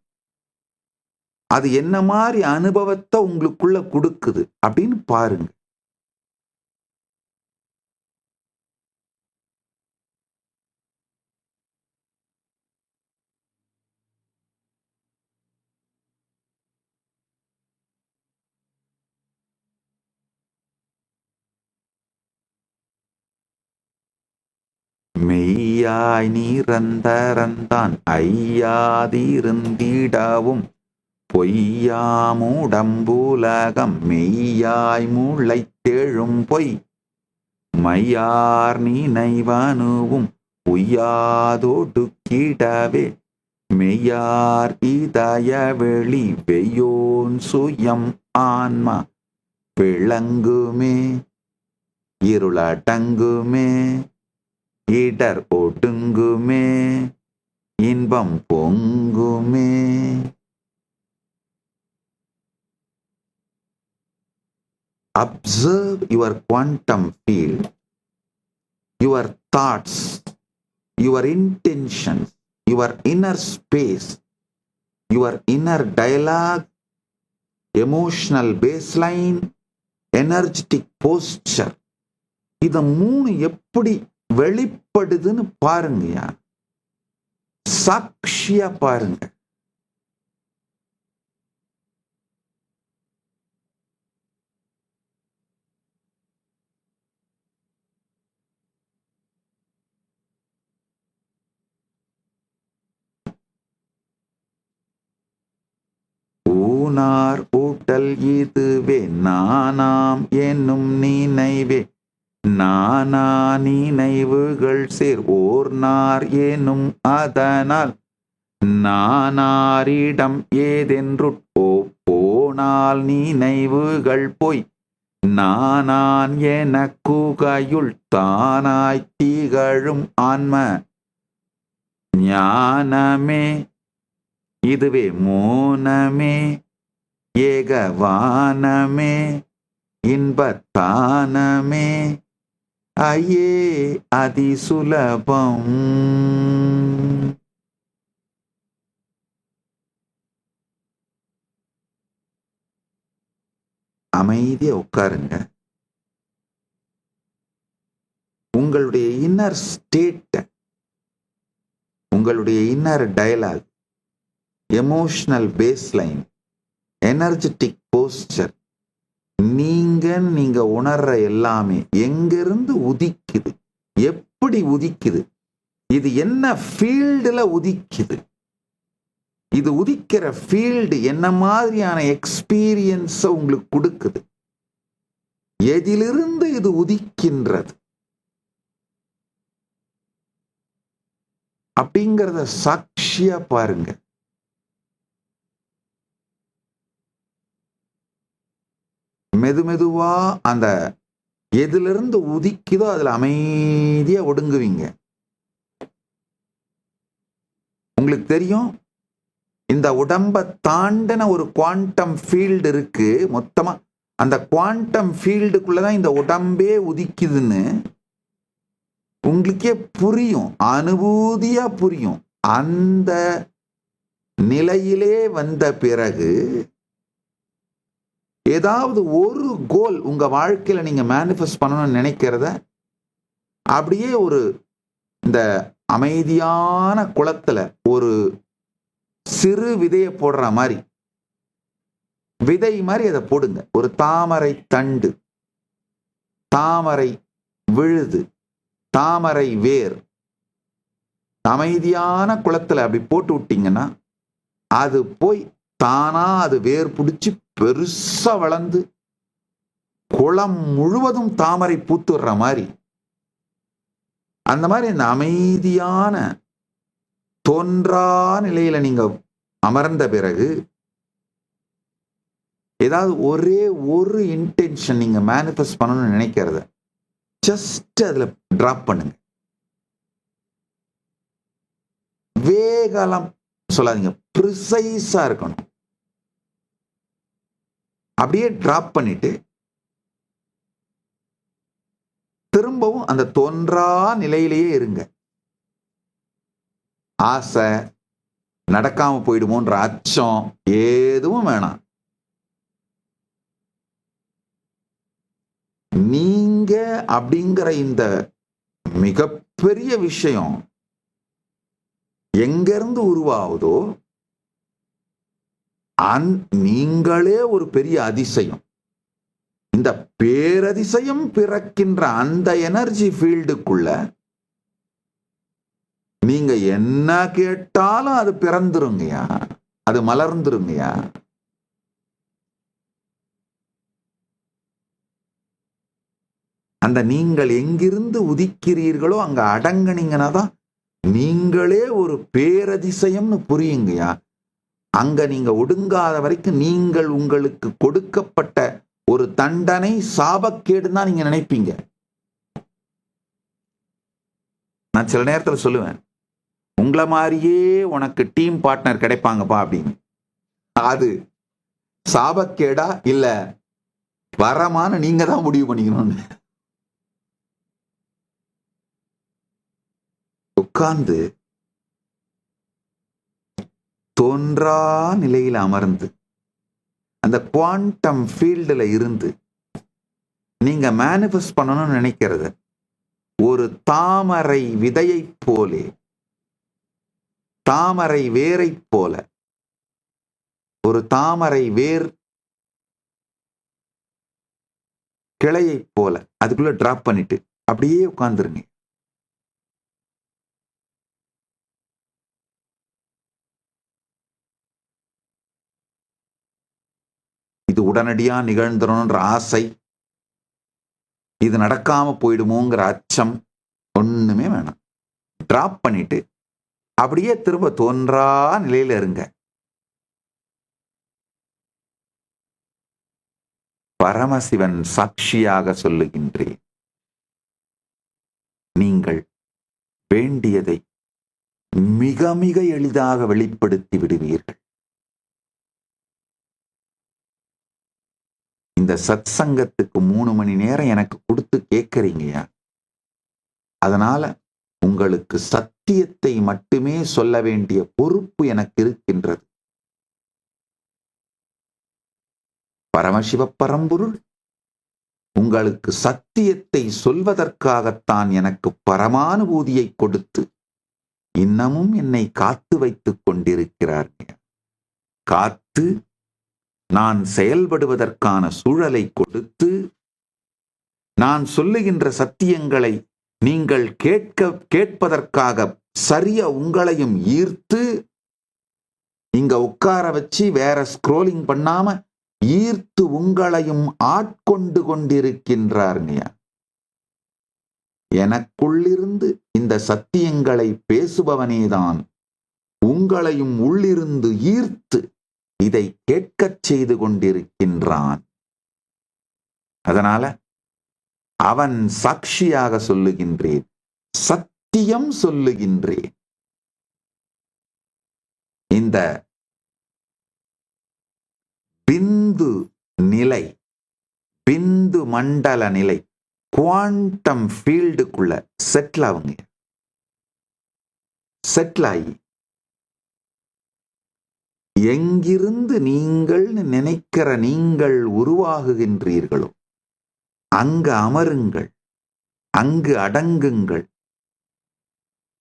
அது என்ன மாதிரி அனுபவத்தை உங்களுக்குள்ள கொடுக்குது அப்படின்னு பாருங்க. மெய்யாய் நிரந்தரந்தான் ஐயாதிருந்திடவும் பொய்யாமுடம்புலகம் மெய்யாய் முளைத்தெழும் பொய் மையார் நினைவனுவும் உய்யாதொடுக்கிடவே மெய்யார் இதய வெளி வெய்யோன் சுயம் ஆன்மா விளங்குமே இருளடங்குமே இடர் ஒடுங்குமே இன்பம் பொங்குமே. Observe your quantum field, your thoughts, your intentions, your inner space, your inner dialogue, emotional baseline, energetic posture. இத மூணு எப்படி வெளிப்படுதுன்னு பாருங்கயா, சாட்சியா பாருங்க. ஊனார் ஊட்டல் இதுவே நானாம் என்னும் நினைவே நானா நினைவுகள் சேர் ஓர் நார் எனும் அதனால் நானாரிடம் ஏதென்று போனால் நினைவுகள் போய் நானான் என குகையுள் தானாய் திகழும் ஆன்ம ஞானமே இதுவே மோனமே ஏகவானமே இன்பத்தானமே ஐயே அதிசுலபம். அமைதியா உட்காருங்க. உங்களுடைய இன்னர் ஸ்டேட், உங்களுடைய inner dialogue, emotional baseline, energetic posture, நீங்க உணர்ற எல்லாமே எங்கிருந்து உதிக்குது, எப்படி உதிக்குது, இது என்ன ஃபீல்டுல உதிக்குது, இது உதிக்கிற ஃபீல்டு என்ன மாதிரியான எக்ஸ்பீரியன்ஸ உங்களுக்கு கொடுக்குது, எதிலிருந்து இது உதிக்கின்றது அப்படிங்கிறத சாட்சியா பாருங்க. மெதுமெதுவா அந்த எதிலிருந்து உதிக்குதோ அதுல அமைதியா ஒடுங்குவீங்க. உங்களுக்கு தெரியும், இந்த உடம்ப தாண்டின ஒரு குவாண்டம் ஃபீல்டு இருக்கு. மொத்தமா அந்த குவாண்டம் ஃபீல்டுக்குள்ளதான் இந்த உடம்பே உதிக்குதுன்னு உங்களுக்கே புரியும், அனுபூதியா புரியும். அந்த நிலையிலே வந்த பிறகு ஏதாவது ஒரு கோல் உங்க வாழ்க்கையில நீங்க மேனிஃபெஸ்ட் பண்ணணும்னு நினைக்கிறத அப்படியே ஒரு இந்த அமைதியான குளத்துல ஒரு சிறு விதையை போடுற மாதிரி, விதை மாதிரி அதை போடுங்க. ஒரு தாமரை தண்டு, தாமரை விழுது, தாமரை வேர் அமைதியான குளத்துல அப்படி போட்டு விட்டீங்கன்னா அது போய் தானா அது வேர் பிடிச்சி பெருசா வளர்ந்து குளம் முழுவதும் தாமரை பூத்துடுற மாதிரி, அந்த மாதிரி இந்த அமைதியான தோன்றா நிலையில நீங்க அமர்ந்த பிறகு ஏதாவது ஒரே ஒரு இன்டென்ஷன் நீங்க மேனிஃபெஸ்ட் பண்ணணும்னு நினைக்கிறத ஜஸ்ட் அதுல டிராப் பண்ணுங்க. வேகலாம் சொல்லாதீங்க, ப்ரிசைஸா இருக்கணும். அப்படியே டிராப் பண்ணிட்டு திரும்பவும் அந்த தோன்றா நிலையிலேயே இருங்க. ஆசை, நடக்காம போயிடுமோன்ற அச்சம் எதுவும் வேணாம். நீங்க அப்படிங்கிற இந்த மிகப்பெரிய விஷயம் எங்கிருந்து உருவாகுதோ நீங்களே ஒரு பெரிய அதிசயம். இந்த பேரதிசயம் பிறக்கின்ற அந்த எனர்ஜி ஃபீல்டுக்குள்ள நீங்க என்ன கேட்டாலும் அது பிறந்துருங்கயா, அது மலர்ந்துருங்கயா. அந்த நீங்கள் எங்கிருந்து உதிக்கிறீர்களோ அங்க அடங்குனீங்கன்னா தான் நீங்களே ஒரு பேரதிசயம்னு புரியுங்கயா. அங்க நீங்க ஒடுங்காத வரைக்கும் நீங்கள் உங்களுக்கு கொடுக்கப்பட்ட ஒரு தண்டனை சாபக்கேடுன்னு தான் நீங்க நினைப்பீங்க. நான் சில நேரத்தில் சொல்லுவேன், உங்களை மாதிரியே உனக்கு டீம் பார்ட்னர் கிடைப்பாங்கப்பா அப்படின்னு. அது சாபக்கேடா இல்ல வரமான நீங்க தான் முடிவு பண்ணிக்கணும்னு. உட்கார்ந்து தோன்றா நிலையில் அமர்ந்து அந்த குவாண்டம் ஃபீல்டுல இருந்து நீங்க மேனிஃபெஸ்ட் பண்ணணும்னு நினைக்கிறது ஒரு தாமரை விதையை போலே, தாமரை வேரை போல, ஒரு தாமரை வேர் கிளையை போல அதுக்குள்ள டிராப் பண்ணிட்டு அப்படியே உட்கார்ந்துருங்க. இது உடனடியா நிகழ்ந்துடணும்ன்ற ஆசை, இது நடக்காம போயிடுமோங்கிற அச்சம் ஒண்ணுமே வேணாம். டிராப் பண்ணிட்டு அப்படியே திரும்ப தோன்றா நிலையில இருங்க. பரமசிவன் சாட்சியாக சொல்லுகின்றேன், நீங்கள் வேண்டியதை மிக மிக எளிதாக வெளிப்படுத்தி விடுவீர்கள். இந்த சத் சங்கத்துக்கு 3 மணி நேரம் எனக்கு கொடுத்து கேட்கறீங்கயா. அதனால உங்களுக்கு சத்தியத்தை மட்டுமே சொல்ல வேண்டிய பொறுப்பு எனக்கு இருக்கின்றது. பரமசிவ பரம்பொருள் உங்களுக்கு சத்தியத்தை சொல்வதற்காகத்தான் எனக்கு பரமானுபூதியை கொடுத்து இன்னமும் என்னை காத்து வைத்துக் கொண்டிருக்கிறார்கள். காத்து நான் செயல்படுவதற்கான சூழலை கொடுத்து, நான் சொல்லுகின்ற சத்தியங்களை நீங்கள் கேட்பதற்காக சரியா உங்களையும் ஈர்த்து இங்க உட்கார வச்சு வேற ஸ்க்ரோலிங் பண்ணாம ஈர்த்து உங்களையும் ஆட்கொண்டு கொண்டிருக்கின்றார்ங்க. எனக்குள்ளிருந்து இந்த சத்தியங்களை பேசுபவனேதான் உங்களையும் உள்ளிருந்து ஈர்த்து இதை கேட்கச் செய்து கொண்டிருக்கின்றான். அதனால அவன் சாட்சியாக சொல்லுகின்றேன், சத்தியம் சொல்லுகின்றேன். இந்த பிந்து நிலை, பிந்து மண்டல நிலை, குவாண்டம் ஃபீல்டுக்குள்ள செட்டில் ஆகுங்க. செட்டில் ஆகி எங்கிருந்து நீங்கள் நினைக்கிற நீங்கள் உருவாகுகின்றீர்களோ அங்கு அமருங்கள், அங்கு அடங்குங்கள்.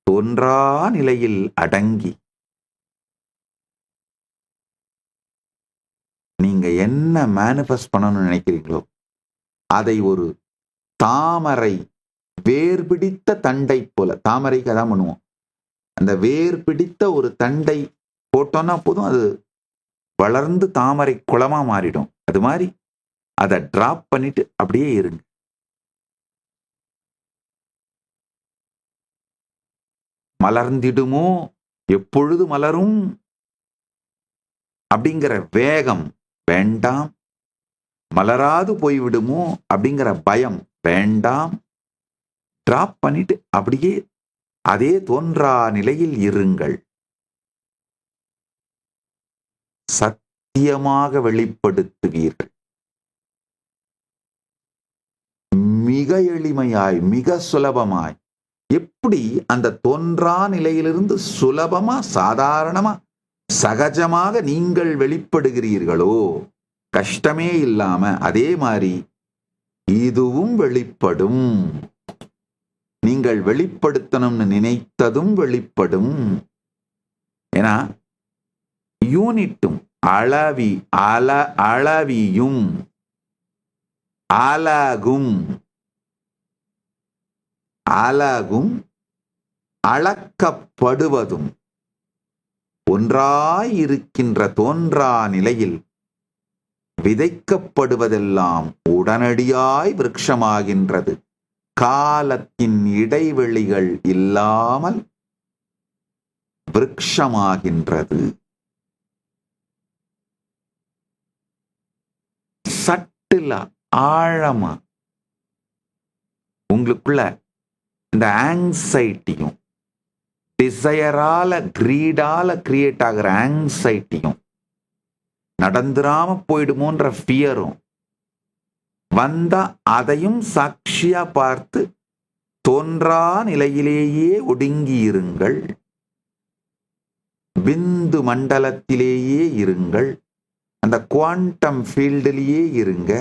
தோன்றா நிலையில் அடங்கி நீங்க என்ன மேனிஃபெஸ்ட் பண்ணணும்னு நினைக்கிறீங்களோ அதை ஒரு தாமரை வேர் பிடித்த தண்டை போல, தாமரைக்கு அதான் பண்ணுவோம், அந்த வேர் பிடித்த ஒரு தண்டை போட்டோம்னா போதும், அது வளர்ந்து தாமரை குளமா மாறிடும். அது மாதிரி அதை டிராப் பண்ணிட்டு அப்படியே இருங்க. மலர்ந்திடுமோ, எப்பொழுது மலரும் அப்படிங்கிற வேகம் வேண்டாம். மலராது போய்விடுமோ அப்படிங்கிற பயம் வேண்டாம். டிராப் பண்ணிட்டு அப்படியே அதே தோன்றா நிலையில் இருங்கள். சத்தியமாக வெளிப்படுத்துவீர்கள். மிக எளிமையாய், மிக சுலபமாய். எப்படி அந்த தோன்றா நிலையிலிருந்து சுலபமா, சாதாரணமா, சகஜமாக நீங்கள் வெளிப்படுகிறீர்களோ, கஷ்டமே இல்லாம, அதே மாதிரி இதுவும் வெளிப்படும். நீங்கள் வெளிப்படுத்தணும்னு நினைத்ததும் வெளிப்படும். ஏன்னா யூனிட்டும் அளவியும் அலகும் அளக்கப்படுவதும் ஒன்றாயிருக்கின்ற தோன்றா நிலையில் விதைக்கப்படுவதெல்லாம் உடனடியாய் விருட்சமாகின்றது. காலத்தின் இடைவெளிகள் இல்லாமல் விருட்சமாகின்றது. சட்டுல ஆழமா உங்களுக்குள்ள இந்த ஆங்ஸைட்டியும் டிசையரால கிரீடால கிரியேட் ஆகிற ஆங்ஸைட்டியும் நடந்துராம போயிடுமோன்ற ஃபியரும் வந்தா அதையும் சாட்சியா பார்த்து தோன்றா நிலையிலேயே ஒடுங்கி இருங்கள். பிந்து மண்டலத்திலேயே இருங்கள். அந்த குவாண்டம் ஃபீல்டிலேயே இருங்க.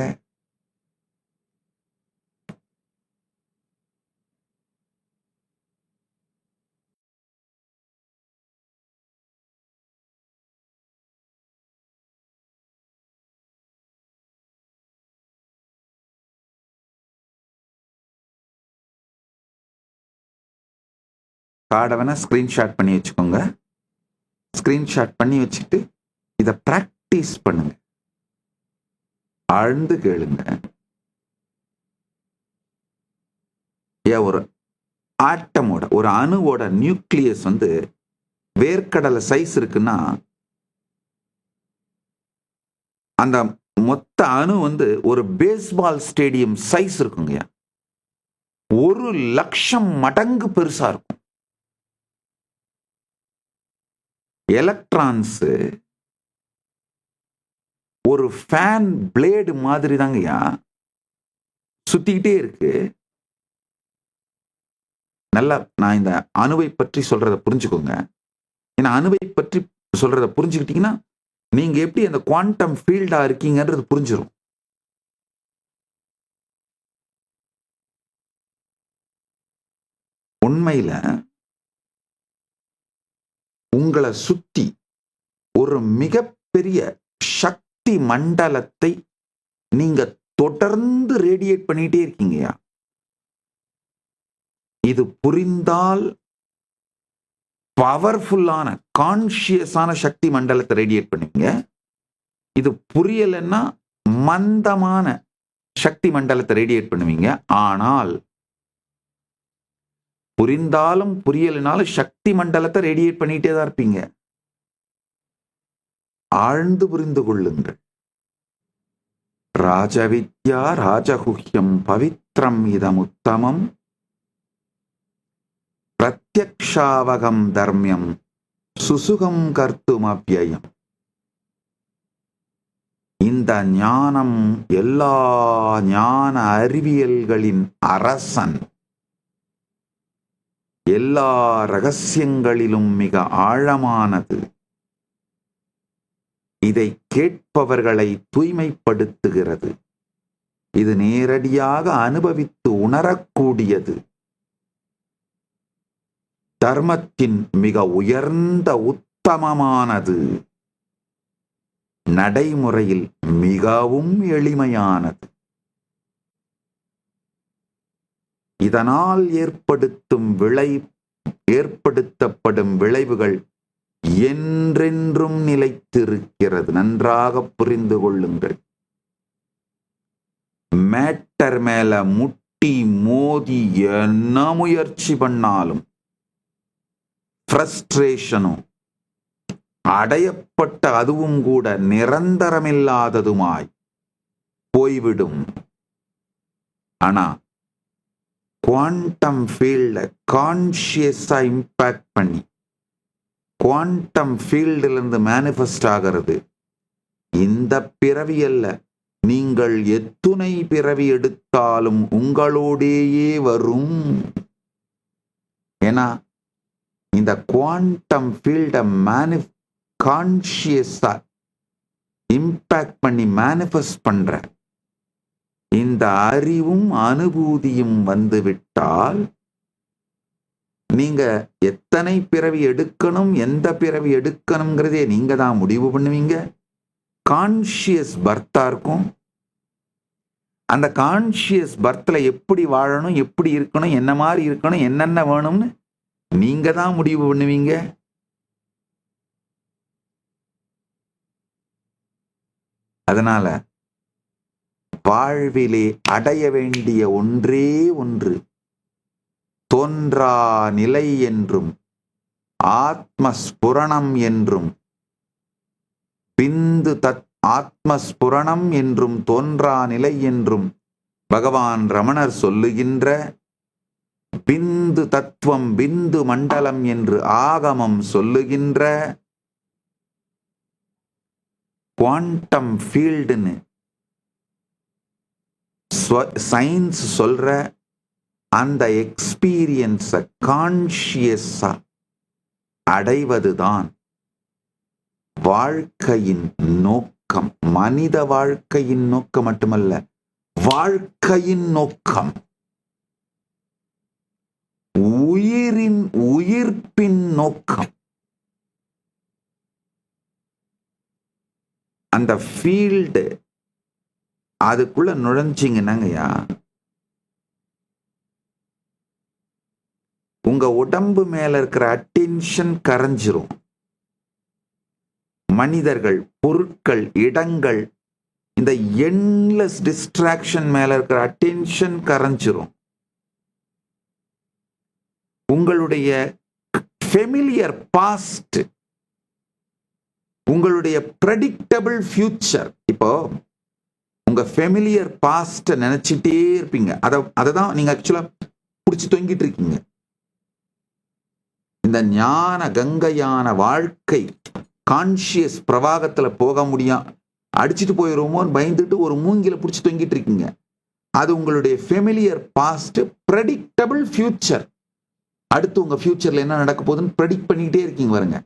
கார்டை வேணா ஸ்கிரீன்ஷாட் பண்ணி வச்சுக்கோங்க. ஸ்கிரீன்ஷாட் பண்ணி வச்சுட்டு இதை பிராக்டிஸ் பண்ணுங்க. ஆழ்ந்து கேளுங்க. ஒரு ஆட்டமோட ஒரு அணுவோட நியூக்ளியஸ் வேர்க்கடலை சைஸ் இருக்குன்னா அந்த மொத்த அணு ஒரு பேஸ்பால் ஸ்டேடியம் சைஸ் இருக்குங்க. 1,00,000 மடங்கு பெருசா இருக்கும். எலக்ட்ரான்ஸ் ஒரு ஃபேன் பிளேடு மாதிரி தாங்கய்யா சுத்திக்கிட்டே இருக்கு. நல்லா நான் இந்த அணுவை பற்றி சொல்றதை புரிஞ்சுக்கோங்க. ஏன்னா அணுவை பற்றி சொல்றதை புரிஞ்சுக்கிட்டீங்கன்னா நீங்க எப்படி அந்த குவாண்டம் ஃபீல்டா இருக்கீங்கன்றது புரிஞ்சிடும். உண்மையில உங்களை சுத்தி ஒரு மிகப்பெரிய சக்தி மண்டலத்தை நீங்க தொடர்ந்து ரேடியேட் பண்ணிட்டே இருக்கீங்கயா. இது புரிந்தால் பவர்ஃபுல்லான கான்சியஸான சக்தி மண்டலத்தை ரேடியேட் பண்ணுவீங்க. இது புரியலைன்னா மந்தமான சக்தி மண்டலத்தை ரேடியேட் பண்ணுவீங்க. ஆனால் புரிந்தாலும் புரியலைனாலும் சக்தி மண்டலத்தை ரேடியேட் பண்ணிட்டே தான் இருப்பீங்க. ஆழ்ந்து புரிந்து கொள்ளுங்கள். ராஜவித்யா ராஜகுஹ்யம் பவித்ரம் இதமுத்தமம் பிரத்யக்ஷாவகம் தர்மியம் சுசுகம் கர்த்துமவ்யயம். இந்த ஞானம் எல்லா ஞான அறிவியல்களின் அரசன். எல்லா ரகசியங்களிலும் மிக ஆழமானது. இதை கேட்பவர்களை தூய்மைப்படுத்துகிறது. இது நேரடியாக அனுபவித்து உணரக்கூடியது. தர்மத்தின் மிக உயர்ந்த உத்தமமானது. நடைமுறையில் மிகவும் எளிமையானது. இதனால் ஏற்படுத்தப்படும் விளைவுகள் என்றென்றும் நிலைத்திருக்கிறது. நன்றாக புரிந்து கொள்ளுங்கள். மேட்டர் மேல முட்டி மோதி என்ன முயற்சி பண்ணாலும் ஃப்ரஸ்ட்ரேஷனும் அடையப்பட்ட அதுவும் கூட நிரந்தரமில்லாததுமாய் போய்விடும். ஆனா குவாண்டம் ஃபீல்ட கான்சியஸா இம்பாக்ட் பண்ணி குவாண்டம் ஃபீல்டிலிருந்து மேனிஃபெஸ்ட் ஆகிறது இந்த பிறவி அல்ல. நீங்கள் எத்துணை பிறவி எடுத்தாலும் உங்களோடேயே வரும். ஏன்னா இந்த குவாண்டம் ஃபீல்ட கான்சியஸா இம்பாக்ட் பண்ணி மேனிஃபெஸ்ட் பண்ற இந்த அறிவும் அனுபூதியும் வந்துவிட்டால் நீங்க எத்தனை பிறவி எடுக்கணும், எந்த பிறவி எடுக்கணுங்கிறதே நீங்க தான் முடிவு பண்ணுவீங்க. கான்சியஸ் பர்த்தா இருக்கும். அந்த கான்சியஸ் பர்த்ல எப்படி வாழணும், எப்படி இருக்கணும், என்ன மாதிரி இருக்கணும், என்னென்ன வேணும்னு நீங்க தான் முடிவு பண்ணுவீங்க. அதனால வாழ்விலே அடைய வேண்டிய ஒன்றே ஒன்று தோன்றா நிலை என்றும் ஆத்மஸ்புரணம் என்றும் பிந்து தத் ஆத்மஸ்புரணம் என்றும் தோன்றா நிலை என்றும் பகவான் ரமணர் சொல்லுகின்ற பிந்து தத்துவம் பிந்து மண்டலம் என்று ஆகமம் சொல்லுகின்ற குவாண்டம் ஃபீல்டுன்னு சயின்ஸ் சொல்ற அந்த எக்ஸ்பீரியன்ஸை கான்ஷியஸா அடைவதுதான் வாழ்க்கையின் நோக்கம். மனித வாழ்க்கையின் நோக்கம் மட்டுமல்ல, வாழ்க்கையின் நோக்கம், உயிர்ப்பின் நோக்கம். அந்த ஃபீல்டு அதுக்குள்ள நுழைஞ்சிங்கன்னாங்கய்யா, உங்க உடம்பு மேல இருக்கிற அட்டென்ஷன் கரைஞ்சிரும். மனிதர்கள், பொருட்கள், இடங்கள், இந்த எண்ட்லெஸ் டிஸ்ட்ராக்ஷன் மேல இருக்கிற அட்டென்ஷன் கரைஞ்சிரும். உங்களுடைய ஃபெமிலியர் பாஸ்ட், உங்களுடைய ப்ரெடிக்டபிள் ஃபியூச்சர். இப்போ உங்க ஃபெமிலியர் பாஸ்ட் நினைச்சிட்டே இருப்பீங்க. அதை தான் நீங்க ஆக்சுவலா பிடிச்சி தொங்கிட்டு இருக்கீங்க. இந்த ஞான கங்கையான வாழ்க்கை கான்ஷியஸ் பிரவாகத்துல போக முடியும், அடிச்சுட்டு போயிடுவோமோன்னு பயந்துட்டு ஒரு மூங்கில பிடிச்சி தொங்கிட்டு இருக்கீங்க. அது உங்களுடைய ஃபெமிலியர் பாஸ்ட், ப்ரெடிக்டபிள் ஃபியூச்சர். அடுத்து உங்க ஃபியூச்சர்ல என்ன நடக்க போகுதுன்னு ப்ரெடிக்ட் பண்ணிக்கிட்டே இருக்கீங்க பாருங்க.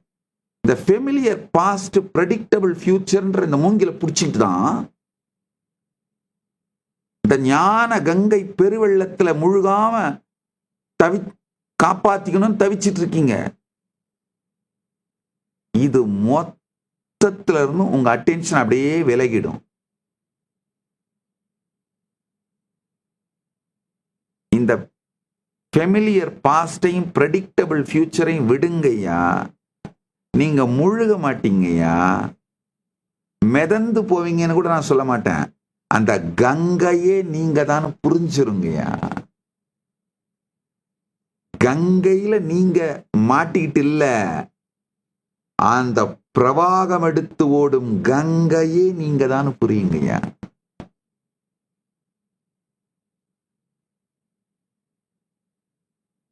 இந்த ஃபெமிலியர் பாஸ்ட், ப்ரெடிக்டபிள் ஃபியூச்சர்ன்ற இந்த மூங்கில பிடிச்சிட்டு தான் இந்த ஞான கங்கை பெருவெள்ளத்துல முழுகாம காப்பாத்திக்கணும்னு தவிச்சிட்டு இருக்கீங்க. இது மொத்தத்துல இருந்து உங்க அட்டென்ஷன் அப்படியே விலகிடும். இந்த ஃபெமிலியர் பாஸ்டையும் ப்ரெடிக்டபிள் ஃபியூச்சரையும் விடுங்கய்யா, நீங்க முழுக மாட்டீங்கய்யா, மிதந்து போவீங்கன்னு கூட நான் சொல்ல மாட்டேன். அந்த கங்கையே நீங்க தான் புரிஞ்சிருங்கய்யா. கங்கையில நீங்க மாட்டிக்கிட்டு இல்ல, அந்த பிரவாகம் எடுத்து ஓடும் கங்கையே நீங்க தான் புரியுங்கய்யா.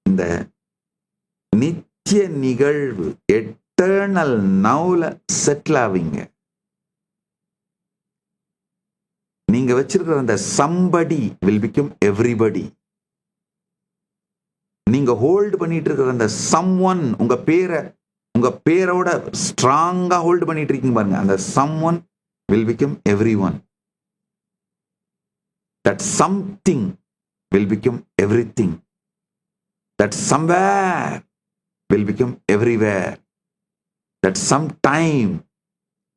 இந்த நித்திய நிகழ்வு எட்டர்னல் நவுல செட்டில் ஆவீங்க. நீங்க வச்சிருக்கிற அந்த சம்படி வில் பிகம் எவ்ரிபடி. நீங்க ஹோல்டு பண்ணிட்டு இருக்கிற அந்த சம்ஒன், உங்க பேரோட ஸ்ட்ராங்கா ஹோல்டு பண்ணிட்டு இருக்கீங்க பாருங்க. அந்த someone will become everyone. That something will become everything. That somewhere will become everywhere. That sometime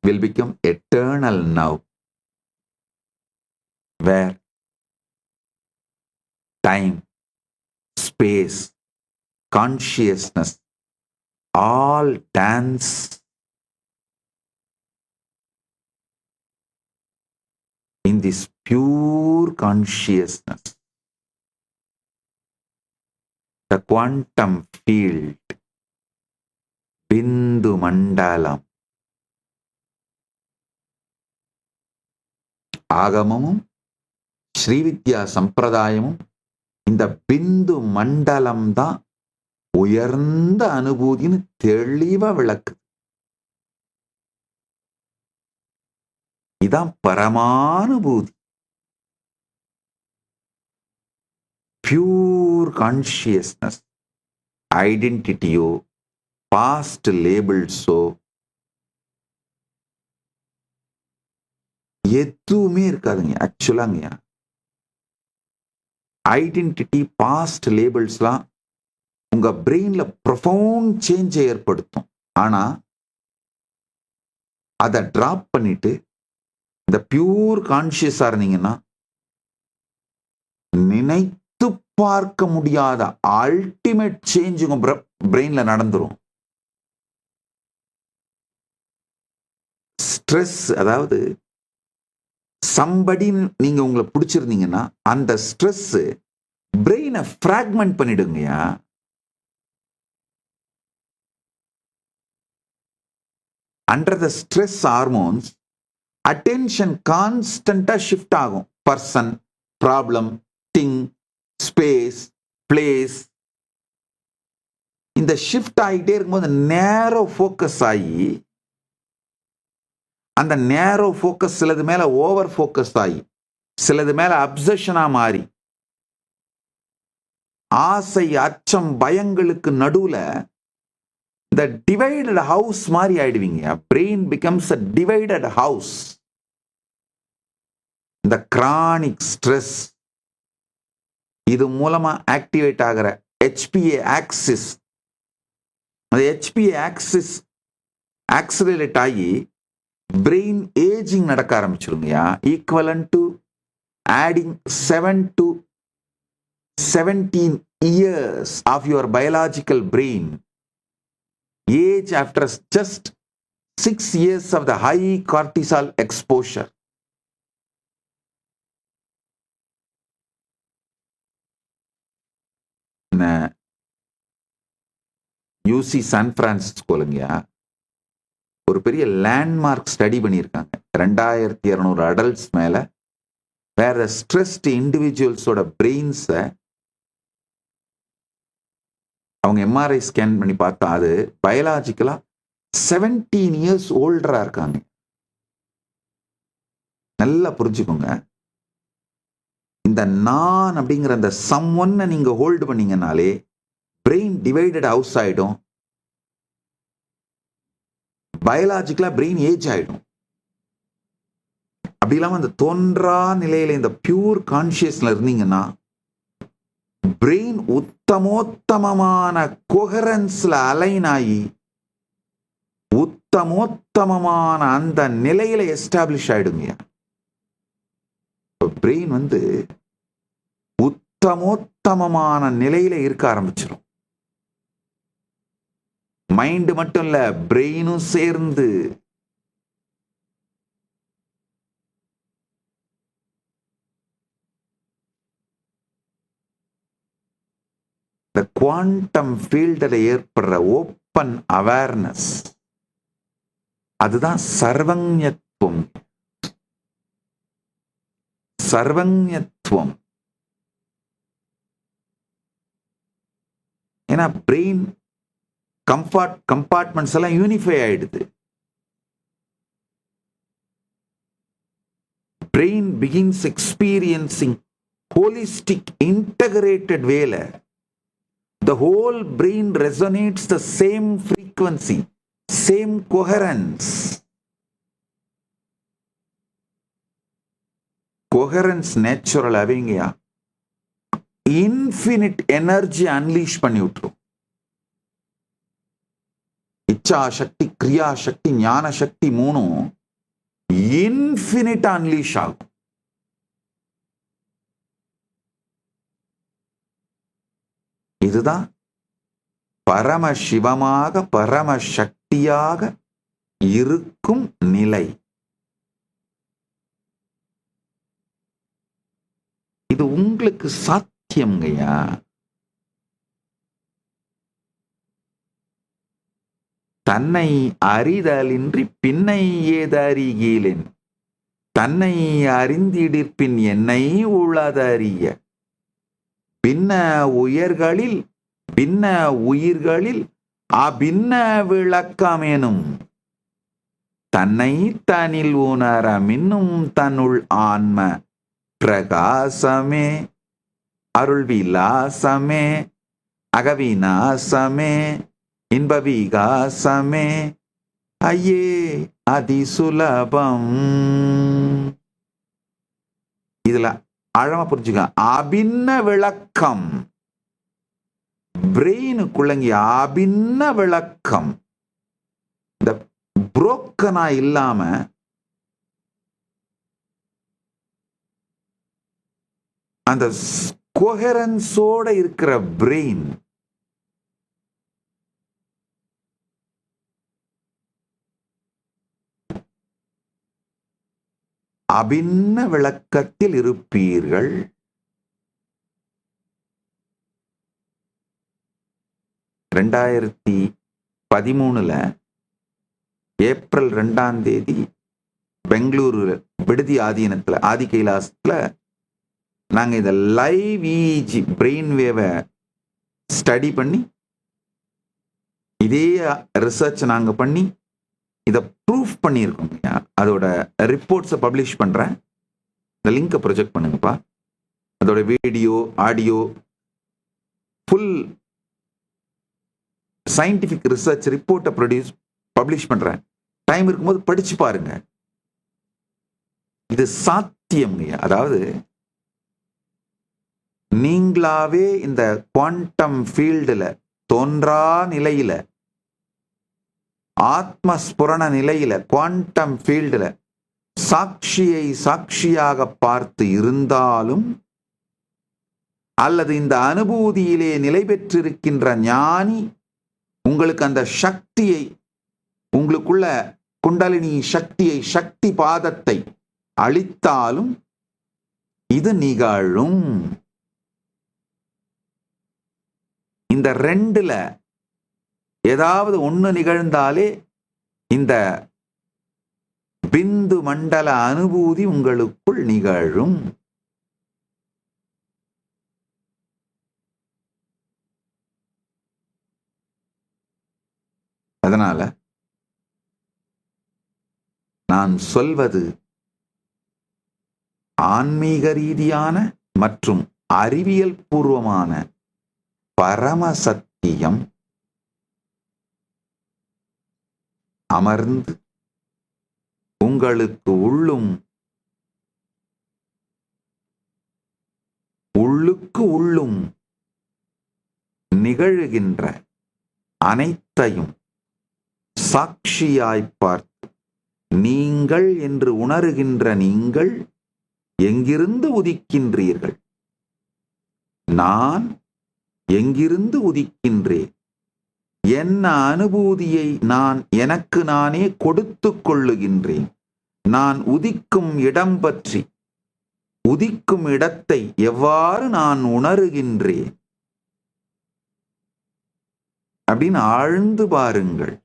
will become eternal now, where time, space, consciousness all dance in this pure consciousness. The quantum field, பிந்து மண்டலம். ஆகமமும் ஸ்ரீவித்யா சம்பிரதாயமும் இந்த பிந்து மண்டலம் தான் உயர்ந்த அனுபூதின்னு தெளிவா விளக்கு. இதான் பரமானுபூதி. Pure consciousness. ஐடென்டிட்டியோ பாஸ்ட் லேபிள்ஸோ எதுவுமே இருக்காதுங்க. ஆக்சுவலாங்க ஐடென்டிட்டி, பாஸ்ட் லேபிள்ஸ்லாம் உங்க பிரெயின்ல ப்ரொஃபவுண்ட் சேஞ்சை ஏற்படுத்தும். ஆனா அதை டிராப் பண்ணிட்டு இந்த பியூர் கான்சியஸா இருந்தீங்கன்னா, நினைத்த நினைத்து பார்க்க முடியாத அல்டிமேட் சேஞ்ச் உங்க பிரெயின்ல நடந்துரும். ஸ்ட்ரெஸ், அதாவது சம்படின்னு நீங்க உங்களை பிடிச்சிருந்தீங்கன்னா அந்த ஸ்ட்ரெஸ் பிரெயினை பிராக்மெண்ட் பண்ணிடுங்கயா. Under the stress hormones attention கான்ஸ்டன்டா ஷிஃப்ட் ஆகும். Person, problem, thing, space, place. இந்த ஷிஃப்ட் ஆகிட்டே இருக்கும்போது நேரோ ஃபோக்கஸ் ஆகி அந்த நேரோ ஃபோக்கஸ் சிலது மேல ஓவர் ஃபோக்கஸ் ஆகி சிலது மேல அப்சஷனா மாறி ஆசை, அச்சம், பயங்களுக்கு நடுவுல இந்த டிவைடட் ஹவுஸ் மாதிரி ஆயிடுவீங்க. Brain becomes a divided house. இந்த கிரானிக் ஸ்ட்ரெஸ் இது மூலமா ஆக்டிவேட் ஆகிற HPA ஆக்சிஸ், அந்த HPA ஆக்சிஸ் ஆக்சிலரேட் ஆகி பிரெயின் ஏஜிங் நடக்க ஆரம்பிச்சிருங்கயா. Equivalent to adding 7 to 17 years of your biological brain age after just 6 years of the high cortisol exposure. UC San பிரான்சிஸ்கோலங்கயா ஒரு பெரிய லேண்ட்மார்க் ஸ்டடி பண்ணியிருக்காங்க. 2200 அடல்ட்ஸ் மேல வேற ஸ்ட்ரெஸ்ட் இண்டிவிஜுவல்ஸோட பிரெயின்ஸை அவங்க MRI ஸ்கேன் பண்ணி பார்த்தா அது பயாலாஜிக்கலா 17 years ஓல்டரா இருக்காங்க. நல்லா புரிஞ்சுக்கோங்க. இந்த நான் அப்படிங்கிற அந்த சம்ஒன்னை நீங்க ஹோல்டு பண்ணீங்கனாலே பிரெயின் டிவைடட் ஹவுஸ் ஆயிடும். பயாலாஜிக்கலா பிரெயின் ஏஜ் ஆயிடும். அப்படி இல்லாம அந்த தோன்றா நிலையில இந்த பியூர் கான்சியஸ்ல இருந்தீங்கன்னா பிரெயின் உத்தமோத்தமமான கொஹரன்ஸ்ல அலைன் ஆகி உத்தமோத்தமமான அந்த நிலையில எஸ்டாப்ளிஷ் ஆயிடுங்க. பிரெயின் உத்தமோத்தமமான நிலையில இருக்க ஆரம்பிச்சிடும். மைண்ட் மட்டும் இல்ல, பிரெயினும் சேர்ந்து. இந்த குவாண்டம் ஃபீல்டில் ஏற்படுற ஓப்பன் அவேர்னஸ் அதுதான் சர்வஞத்துவம். சர்வஞத்துவம். ஏன்னா பிரெயின் கம்பார்ட்மெண்ட்ஸ் எல்லாம் யூனிஃபை ஆயிடுது. Brain begins experiencing holistic integrated வேல. The whole brain resonates the same frequency, same coherence. Coherence natural avengya infinite energy unleash பண்ணி விட்டுரும். இச்சா சக்தி, கிரியா சக்தி, ஞான சக்தி மூணும் இன்ஃபினிட் அன்லீஷ் ஆகும். இதுதான் பரமசிவமாக பரமசக்தியாக இருக்கும் நிலை. இது உங்களுக்கு சாத்தியம்ங்கய்யா. தன்னை அறிதலின்றி பின்னை ஏதறிகீலேன், தன்னை அறிந்திடிற்பின் என்னை உளதறிய, பின்ன உயர்களில் பின்ன உயிர்களில் அபின்ன விளக்கமெனும், தன்னை தனில் உணர மின்னும் தன்னுள் ஆன்ம பிரகாசமே, அருள் விலாசமே, அகவிநாசமே, இன்ப விகாசமே, ஐயே அதிசுலபம். இதுல ஆழமா புரிஞ்சுக்க. அபின்ன விளக்கம் பிரெயினுக்குள்ளங்க, அபின்ன விளக்கம். இந்த புரோக்கனா இல்லாம அந்த கோஹெரன்ஸோட இருக்கிற பிரெயின் அபின்ன விளக்கத்தில் இருப்பீர்கள். ரெண்டாயிரத்தி 13 ஏப்ரல் 2 பெங்களூரு விடுதி ஆதீனத்துல ஆதி கைலாசத்துல நாங்க இந்த லைவ் இஜி பிரெயின் வேவை ஸ்டடி பண்ணி இதே ரிசர்ச் நாங்க பண்ணி இதை ப்ரூஃப் பண்ணியிருக்கோம். அதோட ரிப்போர்ட்ஸை பப்ளிஷ் பண்றேன். இந்த லிங்கை ப்ரொஜெக்ட் பண்ணுங்கப்பா. அதோட video audio full scientific research ரிப்போர்ட்டை பப்ளிஷ் பண்றேன். டைம் இருக்கும்போது படிச்சு பாருங்க. இது சாத்தியம். அதாவது நீங்களாவே இந்த குவாண்டம் ஃபீல்டுல தோன்றா நிலையில ஆத்மஸ்புரண நிலையில குவாண்டம் ஃபீல்டுல சாட்சியை சாட்சியாக பார்த்து இருந்தாலும் அல்லது இந்த அனுபூதியிலே நிலை பெற்றிருக்கின்ற ஞானி உங்களுக்கு அந்த சக்தியை, உங்களுக்குள்ள குண்டலினி சக்தியை, சக்தி பாதத்தை அளித்தாலும் இது நிகழும். இந்த ரெண்டுல ஏதாவது ஒண்ணு நிகழ்ந்தாலே இந்த பிந்து மண்டல அனுபூதி உங்களுக்குள் நிகழும். அதனால நான் சொல்வது ஆன்மீக ரீதியான மற்றும் அறிவியல் பூர்வமான பரம சத்தியம். அமர்ந்து உங்களுக்கு உள்ளுக்கு உள்ளும் நிகழுகின்ற அனைத்தையும் சாட்சியாய் பார்த்து நீங்கள் என்று உணருகின்ற நீங்கள் எங்கிருந்து உதிக்கின்றீர்கள், நான் எங்கிருந்து உதிக்கின்றேன், என்ன அனுபூதியை நான் எனக்கு நானே கொடுத்து கொள்ளுகின்றேன், நான் உதிக்கும் இடம் பற்றி உதிக்கும் இடத்தை எவ்வாறு நான் உணருகின்றேன் அப்படின்னு ஆழ்ந்து பாருங்கள்.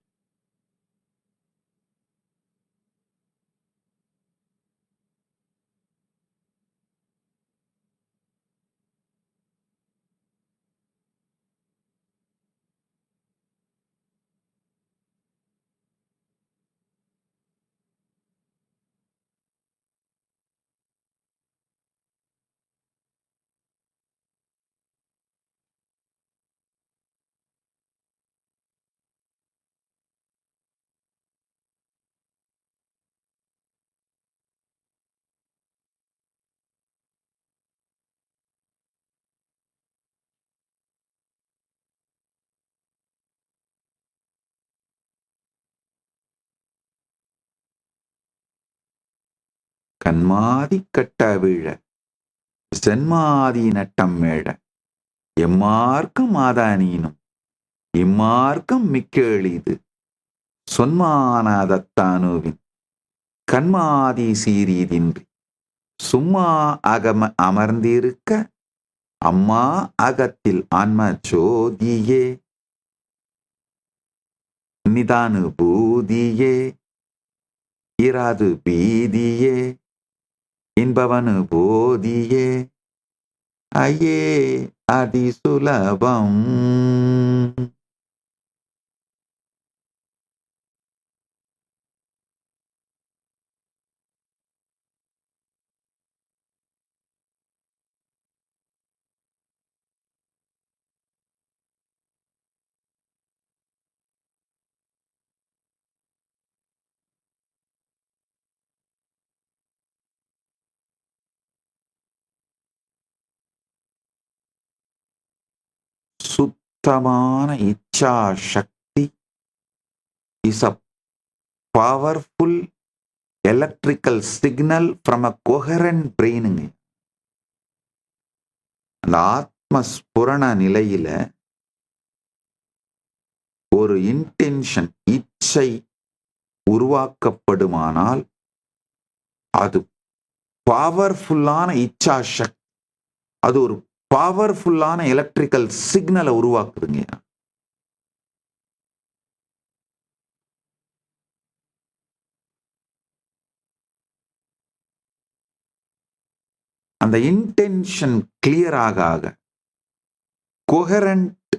கண்மாதி கட்ட வீழ சென்மாதி நட்டம் மேழ எம்மார்க்கம் ஆதானீனும் இம்மார்க்கம் மிக்க எளிது சொன்மானாதத்தானுவின் கண்மாதி சீரீதின்றி சும்மா அமர்ந்திருக்க அம்மா அகத்தில் ஆன்ம ஜோதியே நிதானுபூதியே இராது பீதியே இன்பவனு போதியே ஐயே அதிசுலபம். சுத்தமான இச்சா சக்தி is a powerful electrical signal from a coherent brain. அந்த ஆத்மஸ்புரண நிலையில ஒரு இன்டென்ஷன், இச்சை உருவாக்கப்படுமானால் அது பவர்ஃபுல்லான இச்சா சக்தி, அது ஒரு பவர்ஃபுல்லான எலக்ட்ரிக்கல் சிக்னலை உருவாக்குதுங்க. அந்த இன்டென்ஷன் கிளியர் ஆக கொஹரண்ட்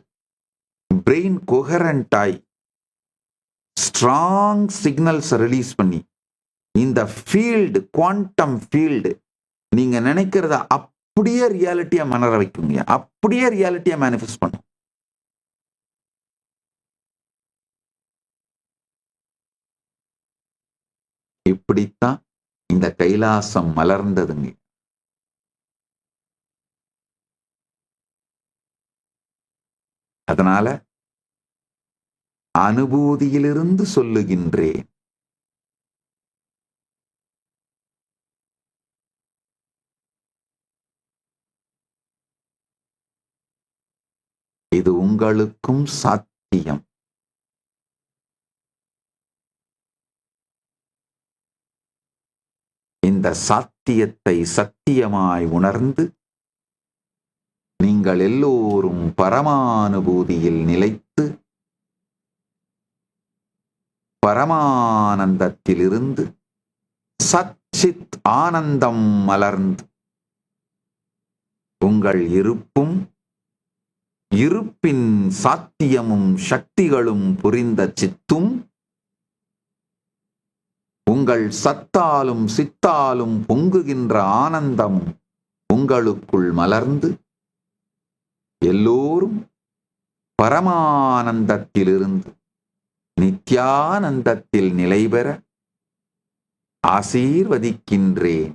பிரெயின் கொஹரண்ட் ஆகி ஸ்ட்ராங் சிக்னல்ஸ் ரிலீஸ் பண்ணி இந்த ஃபீல்டு, குவாண்டம் ஃபீல்டு, நீங்க நினைக்கிறத அப்படியே ரியாலிட்டியா மலர வைக்குங்க, அப்படியே ரியாலிட்டியா மேனிஃபெஸ்ட் பண்ணும். இப்படித்தான் இந்த கைலாசம் மலர்ந்ததுங்க. அதனால அனுபூதியிலிருந்து சொல்லுகின்றேன். இது உங்களுக்கும் சாத்தியம். இந்த சாத்தியத்தை சத்தியமாய் உணர்ந்து நீங்கள் எல்லோரும் பரமானுபூதியில் நிலைத்து பரமானந்தத்திலிருந்து சச்சித் ஆனந்தம் மலர்ந்து உங்கள் இருப்பும் இருப்பின் சாத்தியமும் சக்திகளும் புரிந்த சித்தும் உங்கள் சத்தாலும் சித்தாலும் பொங்குகின்ற ஆனந்தமும் உங்களுக்குள் மலர்ந்து எல்லோரும் பரமானந்தத்திலிருந்து நித்யானந்தத்தில் நிலை பெற ஆசீர்வதிக்கின்றேன்.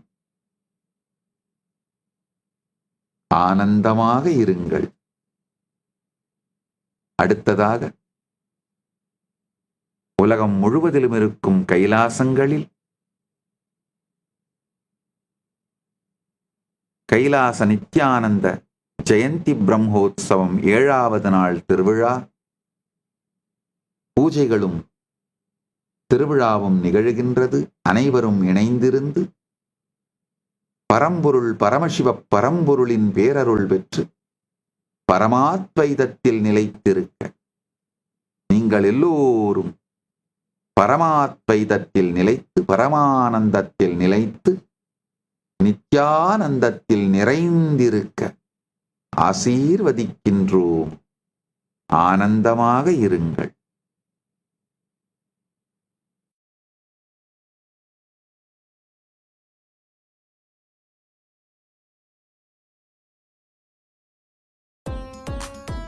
ஆனந்தமாக இருங்கள். அடுத்ததாக உலகம் முழுவதிலும் இருக்கும் கைலாசங்களில் கைலாச நித்யானந்த ஜெயந்தி பிரம்மோத்சவம் 7வது நாள் திருவிழா பூஜைகளும் திருவிழாவும் நிகழ்கின்றது. அனைவரும் இணைந்திருந்து பரம்பொருள் பரமசிவ பரம்பொருளின் பேரருள் பெற்று பரமாத்வைதத்தில் நிலைத்திருக்க நீங்கள் எல்லோரும் பரமாத்வைதத்தில் நிலைத்து பரமானந்தத்தில் நிலைத்து நித்யானந்தத்தில் நிறைந்திருக்க ஆசீர்வதிக்கின்றோம். ஆனந்தமாக இருங்கள்.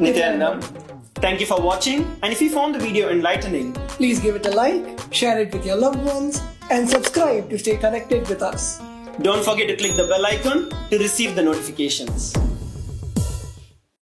Nityanam, thank you for watching, and if you found the video enlightening, please give it a like, share it with your loved ones, and subscribe to stay connected with us. don't forget to click the bell icon to receive the notifications.